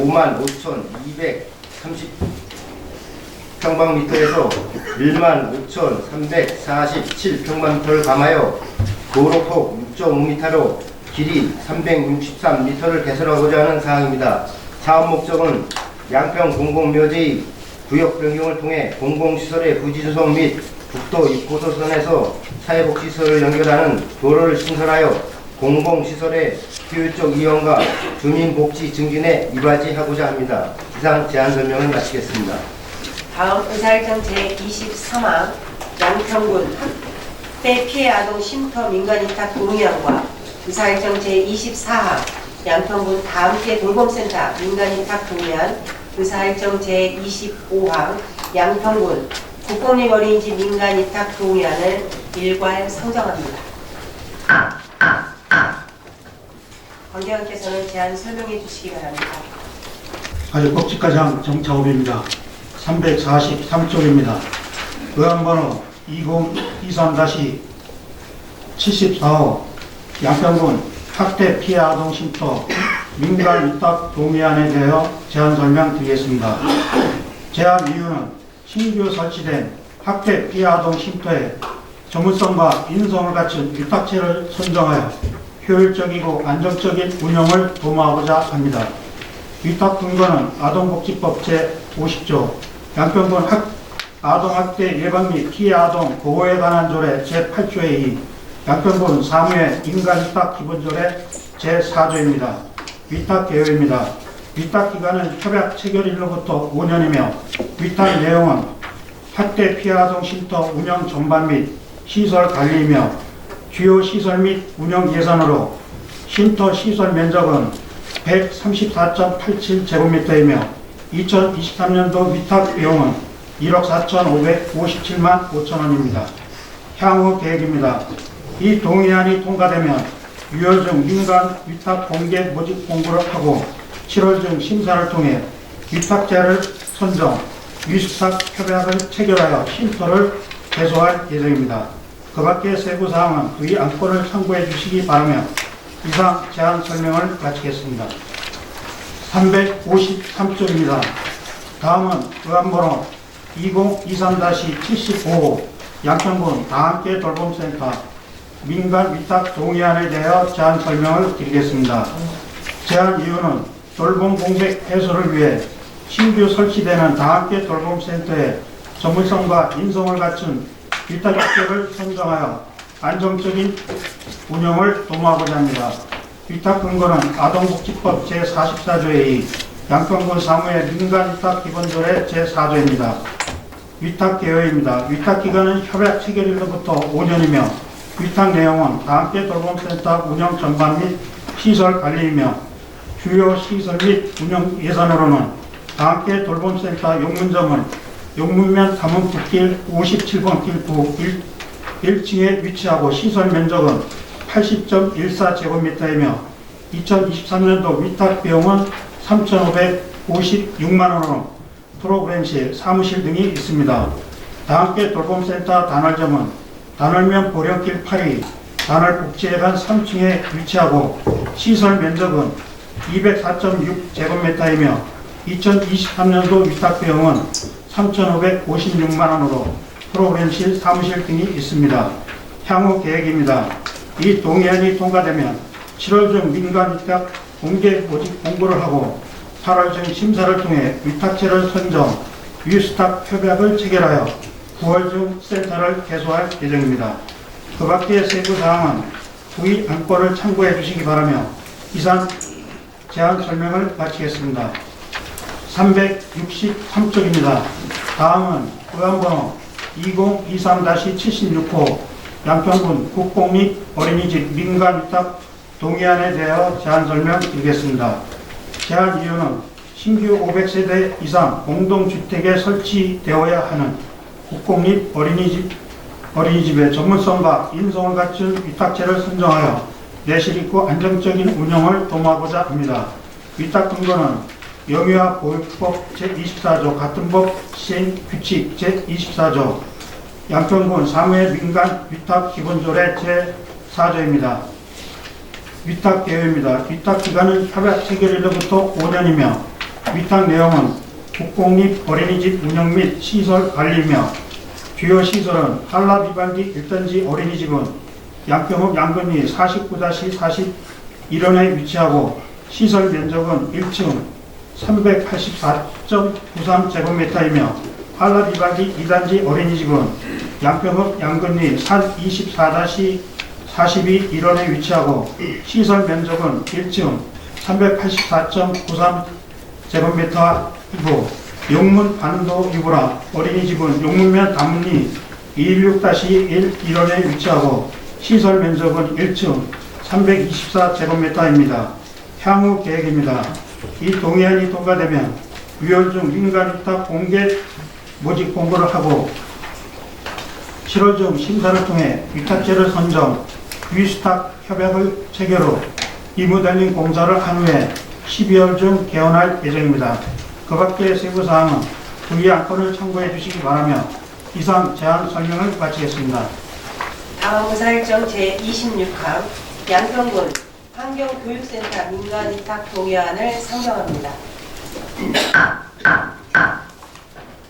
55,230평방미터에서 15,347평방미터를 감하여 도로폭 6.5m로 길이 363m를 개설하고자 하는 사항입니다. 사업 목적은 양평 공공묘지의 구역 변경을 통해 공공시설의 부지 조성 및 국도 6호선에서 사회복지시설을 연결하는 도로를 신설하여 공공시설의 효율적 이용과 주민복지 증진에 이바지하고자 합니다. 이상 제안 설명을 마치겠습니다. 다음 의사일정 제23항 양평군 학대 피해 아동 쉼터 민간위탁 동의안과 의사일정 제24항 양평군 다함께 돌봄센터 민간위탁 동의안, 의사일정 제25항 양평군 국공립 어린이집 민간위탁 동의안을 일괄 상정합니다. 관계자께서는 제안 설명해 주시기 바랍니다. 가족복지과장 정차업입니다. 343쪽입니다. 의안번호 2023-74호 양평군 학대 피해 아동 쉼터 민간 위탁 동의안에 대하여 제안 설명드리겠습니다. 제안 이유는 신규 설치된 학대 피해 아동 쉼터의 전문성과 인성을 갖춘 위탁체를 선정하여 효율적이고 안정적인 운영을 도모하고자 합니다. 위탁 근거는 아동복지법 제50조, 양평군 아동학대 예방 및 피해 아동 보호에 관한 조례 제8조의 2, 양평군 사무의 인간위탁 기본조례 제4조입니다. 위탁 개요입니다. 위탁 기간은 협약 체결일로부터 5년이며 위탁 내용은 학대 피해 아동 쉼터 운영 전반 및 시설 관리이며 주요 시설 및 운영 예산으로 쉼터 시설 면적은 134.87제곱미터이며 2023년도 위탁 비용은 1억 4,557만 5천 원입니다. 향후 계획입니다. 이 동의안이 통과되면 6월 중 민간 위탁 공개 모집 공고를 하고 7월 중 심사를 통해 위탁자를 선정, 위탁 협약을 체결하여 쉼터를 개소할 예정입니다. 그 밖의 세부 사항은 위 안건을 참고해 주시기 바라며 이상 제안 설명을 마치겠습니다. 353쪽입니다. 다음은 의안번호 2023-75 양평군 다함께 돌봄센터 민간 위탁 동의안에 대하여 제안 설명을 드리겠습니다. 제안 이유는 돌봄 공백 해소를 위해 신규 설치되는 다함께 돌봄센터의 전문성과 인성을 갖춘 위탁업체를 선정하여 안정적인 운영을 도모하고자 합니다. 위탁 근거는 아동복지법 제44조의 2, 양평군 사무의 민간 위탁 기본조례 제4조입니다. 위탁 개요입니다. 위탁 기간은 협약 체결일로부터 5년이며 위탁 내용은 다함께 돌봄센터 운영 전반 및 시설 관리이며 주요 시설 및 운영 예산으로는 다함께 돌봄센터 용문점은 용문면 담은 붓길 57번 길구 1층에 위치하고 시설 면적은 80.14제곱미터이며 2023년도 위탁 비용은 3,556만 원으로 프로그램실, 사무실 등이 있습니다. 다함께 돌봄센터 단월점은 단월면 보령길 8위 단월복지회관 3층에 위치하고 시설 면적은 204.6제곱미터이며 2023년도 위탁 비용은 3,556만 원으로 프로그램실, 사무실 등이 있습니다. 향후 계획입니다. 이 동의안이 통과되면 7월 중 민간 위탁 공개 모집 공고를 하고 8월 중 심사를 통해 위탁체를 선정, 위탁 협약을 체결하여 9월 중 센터를 개소할 예정입니다. 그 밖의 세부 사항은 위 안건을 참고해 주시기 바라며 이상 제안 설명을 마치겠습니다. 363쪽입니다. 다음은 의안번호 2023-76호 양평군 국공립 어린이집 민간 위탁 동의안에 대하여 제안 설명 드리겠습니다. 제안 이유는 신규 500세대 이상 공동주택에 설치되어야 하는 국공립 어린이집의 전문성과 인성을 갖춘 위탁체를 선정하여 내실 있고 안정적인 운영을 도모하고자 합니다. 위탁 근거는 영유아 보육법 제24조 같은 법 시행 규칙 제24조 양평군 사무의 민간 위탁 기본조례 제4조입니다. 위탁 개요입니다. 위탁 기간은 협약 체결일로부터 5년이며 위탁 내용은 국공립 어린이집 운영 및 시설 관리이며 주요 시설은 한라비반디 1단지 어린이집은 양평읍 양근리 49-41원에 위치하고 시설 면적은 1층 384.93제곱미터이며 한라비반디 2단지 어린이집은 양평읍 양근리 산 24-42일원에 위치하고 시설 면적은 1층 384.93제곱미터이고 용문 반도 유보라 어린이집은 용문면 담리 216-1일원에 위치하고 시설 면적은 1층 324제곱미터입니다. 향후 계획입니다. 이 동의안이 통과되면 6월 중 민간 위탁 공개 모집 공고를 하고 7월 중 심사를 통해 위탁체를 선정, 위탁 협약을 체결 후 의무 달린 공사를 한 후에 12월 중 개원할 예정입니다. 그 밖의 세부사항은 동의 안건을 참고해 주시기 바라며 이상 제안 설명을 마치겠습니다. 다음 의사일정 제26항 양평군 환경교육센터 민간 위탁 동의안을 상정합니다.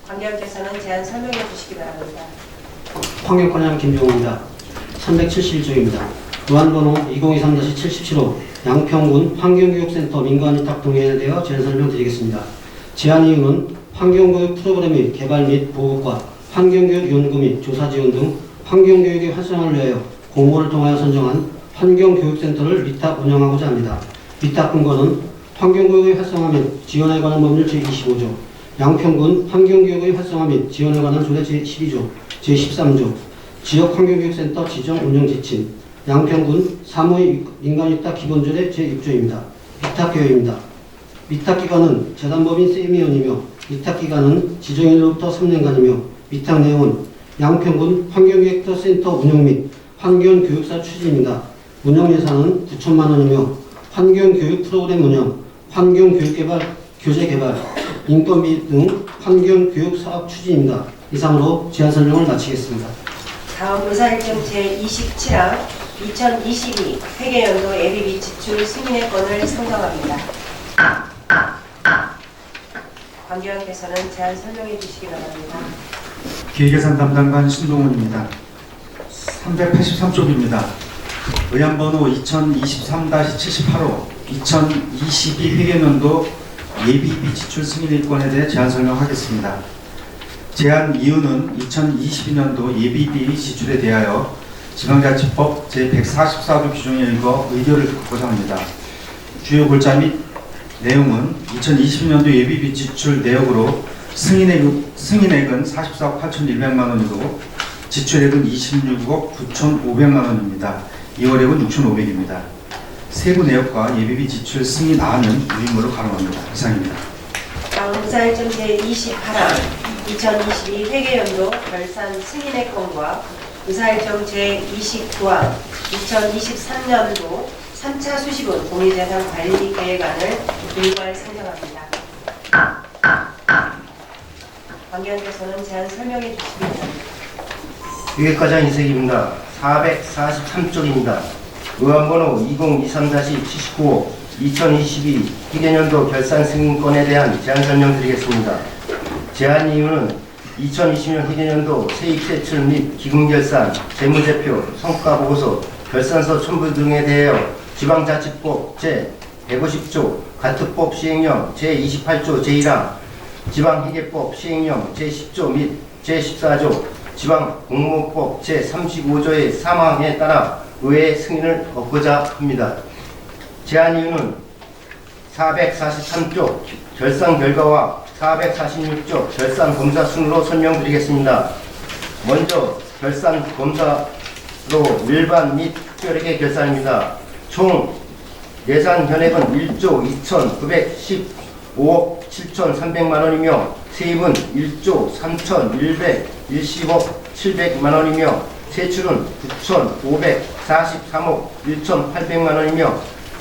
관계원께서는 제안 설명해 주시기 바랍니다. 환경관장 김종호입니다. 371조입니다. 의안번호 2023-77호 양평군 환경교육센터 민간 위탁 동의안에 대하여 제안 설명드리겠습니다. 제안 이유는 환경교육 프로그램 및 개발 및 보급과 환경교육 연구 및 조사 지원 등 환경교육의 활성화를 위하여 공모를 통하여 선정한 환경교육센터를 위탁 운영하고자 합니다. 위탁 근거는 환경교육의 활성화 및 지원에 관한 법률 제25조, 양평군 환경교육의 활성화 및 지원에 관한 조례 제12조, 제13조, 지역환경교육센터 지정 운영 지침, 양평군 사무의 민간위탁 기본조례 제6조입니다. 위탁계획입니다. 위탁기간은 재단법인 세미원이며 위탁기간은 지정일로부터 3년간이며 위탁 내용은 양평군 환경기획센터 운영 및 환경교육사 추진입니다. 운영 예산은 9천만 원이며 환경교육 프로그램 운영, 환경교육개발, 교재개발, 인건비 등 환경교육 사업 추진입니다. 이상으로 제안 설명을 마치겠습니다. 다음 의사일정 제27항 2022 회계연도 예비비 지출 승인의 건을 상정합니다. 관계원께서는 제안 설명해 주시기 바랍니다. 기획예산 담당관 신동훈입니다. 383쪽입니다. 의안번호 2023-78호 2022 회계연도 예비비 지출 승인일권에 대해 제안 설명하겠습니다. 제안 이유는 2022년도 예비비 지출에 대하여 지방자치법 제144조 규정에 의거 의결을 듣고자 합니다. 주요 골자 및 내용은 2022년도 예비비 지출 내역으로 승인액은 44억 8,100만 원이고 지출액은 26억 9,500만 원입니다. 이월액은 6,500입니다. 세부 내역과 예비비 지출 승인안은 유인물로 가능합니다. 이상입니다. 다음 의사일정 제28항 2022 회계연도 결산 승인의 건과 의사일정 제29항 2023년도 3차 수시분 공유재산 관리 계획안을 일괄 상정합니다. 관계원께서는 제안 설명해 주시기 바랍니다. 기획과장 이석입니다. 443쪽입니다. 의안번호 2023-79호 2022 회계연도 결산 승인권에 대한 제안 설명드리겠습니다. 제안 이유는 2020년 회계연도 세입 제출 및 기금 결산, 재무제표, 성과보고서, 결산서 첨부 등에 대하여 지방자치법 제150조, 가특법 시행령 제28조 제1항, 지방회계법 시행령 제10조 및 제14조, 지방공무법 제35조의 3항에 따라 의회 승인을 얻고자 합니다. 제안 이유는 443조 결산 결과와 446조 결산 검사 순으로 설명드리겠습니다. 먼저 결산 검사로 일반 및 특별회계 결산입니다. 총 예산 현액은 1조 2,915억 7,300만 원이며 세입은 1조 3,110억 700만 원이며 세출은 9,543억 1,800만 원이며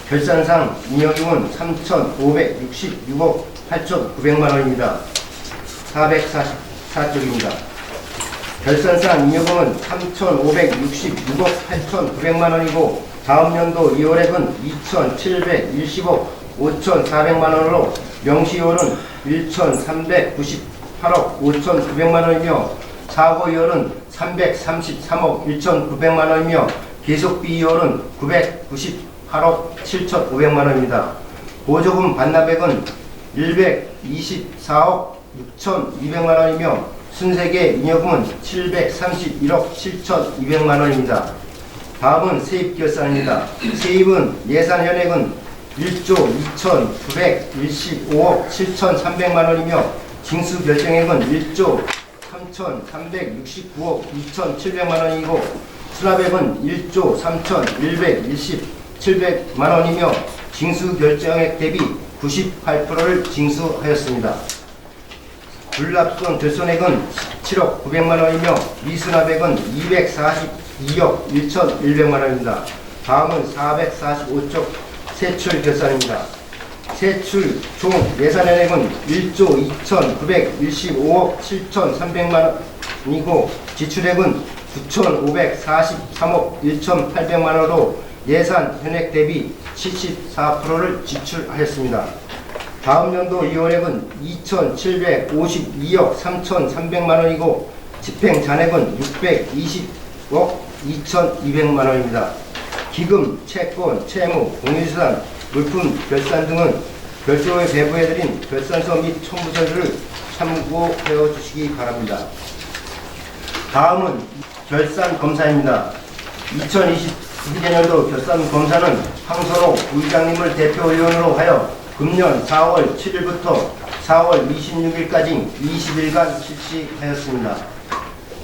결산상 잉여금은 3,566억 8,900만 원입니다. 444쪽입니다. 결산상 잉여금은 3,566억 8,900만 원이고 다음 연도 2월액은 2,720억 5,400만 원으로 명시이월은 1,398억 5,900만 원이며 사고이월은 333억 1,900만 원이며 계속비이월은 998억 7,500만 원입니다. 보조금 반납액은 124억 6,200만 원이며 순세계 잉여금은 731억 7,200만 원입니다. 다음은 세입 결산입니다. 세입은 예산 현액은 1조 2,915억 7,300만 원이며 징수 결정액은 1조 3,369억 2,700만 원이고 수납액은 1조 3,127만 원이며 징수 결정액 대비 98%를 징수하였습니다. 불납손 결손액은 17억 900만 원이며 미수납액은 242억 1,100만 원입니다. 다음은 445쪽 세출 결산입니다. 세출 총 예산현액은 1조 2,915억 7,300만 원이고 지출액은 9,543억 1,800만 원으로 예산 현액 대비 74%를 지출하였습니다. 다음 연도 2월액은 2,752억 3,300만 원이고 집행 잔액은 620억 2,200만 원입니다. 기금, 채권, 채무, 공유유산, 물품 결산 등은 별도에 배부해드린 결산서 및 첨부서류를 참고해 주시기 바랍니다. 다음은 결산 검사입니다. 2022년도 결산 검사는 황선호 부의장님을 대표위원으로 하여 금년 4월 7일부터 4월 26일까지 20일간 실시하였습니다.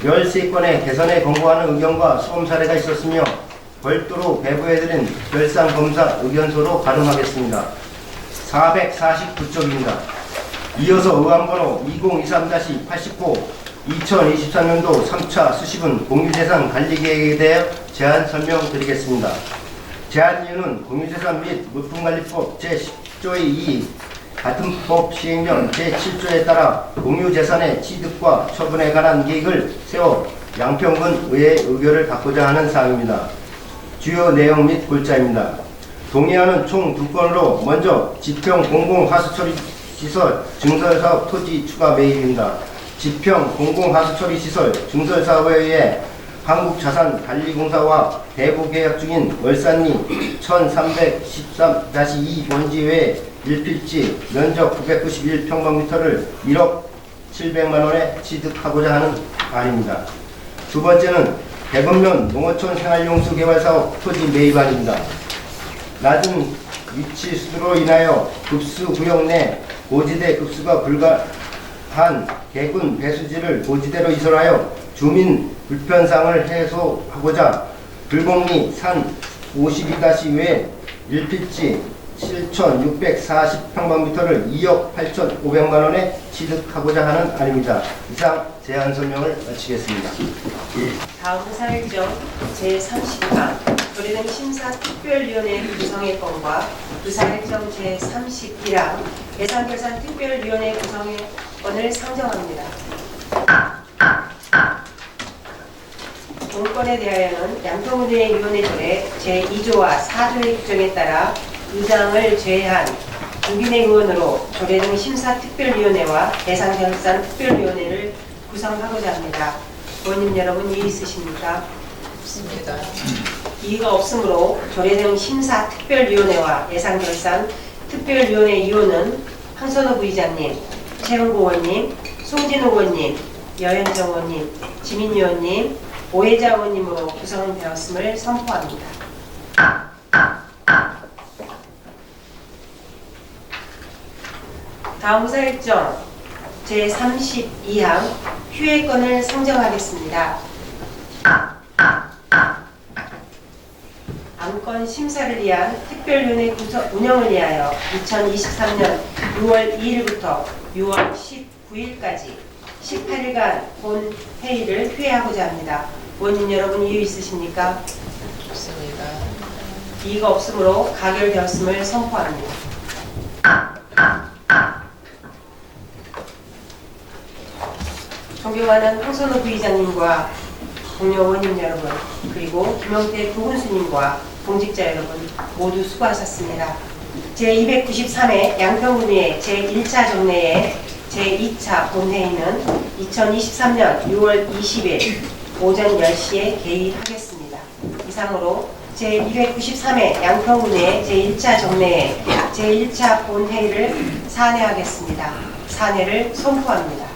13건의 개선에 권고하는 의견과 수험 사례가 있었으며 별도로 배부해드린 결산검사 의견서로 가름하겠습니다. 449쪽입니다. 이어서 의안번호 2023-89 2023년도 3차 수시분 공유재산 관리계획에 대해 제안 설명드리겠습니다. 제안 이유는 공유재산 및 물품관리법 제10조의 2 같은 법 시행령 제7조에 따라 공유재산의 취득과 처분에 관한 계획을 세워 양평군 의회 의결을 받고자 하는 사항입니다. 주요 내용 및 골자입니다. 동의안은 총 2건으로 먼저 지평 공공하수처리시설 증설사업 토지 추가 매입입니다. 지평 공공하수처리시설 증설사업에 의해 한국자산관리공사와 대부계약 중인 월산리 1313-2 원지외 1필지 면적 991평방미터를 1억 700만원에 취득하고자 하는 안입니다. 두 번째는 대건면 농어촌 생활용수 개발사업 토지 매입안입니다. 낮은 위치 수도로 인하여 급수구역 내 고지대 급수가 불가한 개군 배수지를 고지대로 이설하여 주민 불편상을 해소하고자 불곡리 산 52-외 1필지 7,640평방미터를 2억 8,500만원에 취득하고자 하는 안입니다. 이상 제안 설명을 마치겠습니다. 다음 사일정 제32강 조례등 심사특별위원회 구성의 건과 그 사일정 제31항 예산결산특별위원회 구성의 건을 상정합니다. 본건에 대하여는 양평군의 위원회 조례 제2조와 4조의 규정에 따라 의장을 제외한 국민의 의원으로 조례등 심사특별위원회와 예산결산특별위원회를 구성하고자 합니다. 의원님 여러분 이의 있으십니까? 없습니다. 이의가 없으므로 조례등 심사특별위원회와 예산결산특별위원회 위원은 황선호 부의장님, 최은고 의원님, 송진우 의원님, 여현정 의원님, 지민 의원님, 오혜자 의원님으로 구성되었음을 선포합니다. 다음 사일정 제32항 휴회권을 상정하겠습니다. 안건 심사를 위한 특별위원회 운영을 위하여 2023년 6월 2일부터 6월 19일까지 18일간 본 회의를 휴회하고자 합니다. 의원님 여러분 이유 있으십니까? 없습니다. 이의가 없으므로 가결되었음을 선포합니다. 존경하는 황선호 부의장님과 동료 의원님 여러분, 그리고 김영태 부군수님과 동직자 여러분 모두 수고하셨습니다. 제293회 양평군의회 제1차 정례의 제2차 본회의는 2023년 6월 20일 오전 10시에 개의하겠습니다. 이상으로 제293회 양평군의회 제1차 정례의 제1차 본회의를 산회하겠습니다. 산회를 선포합니다.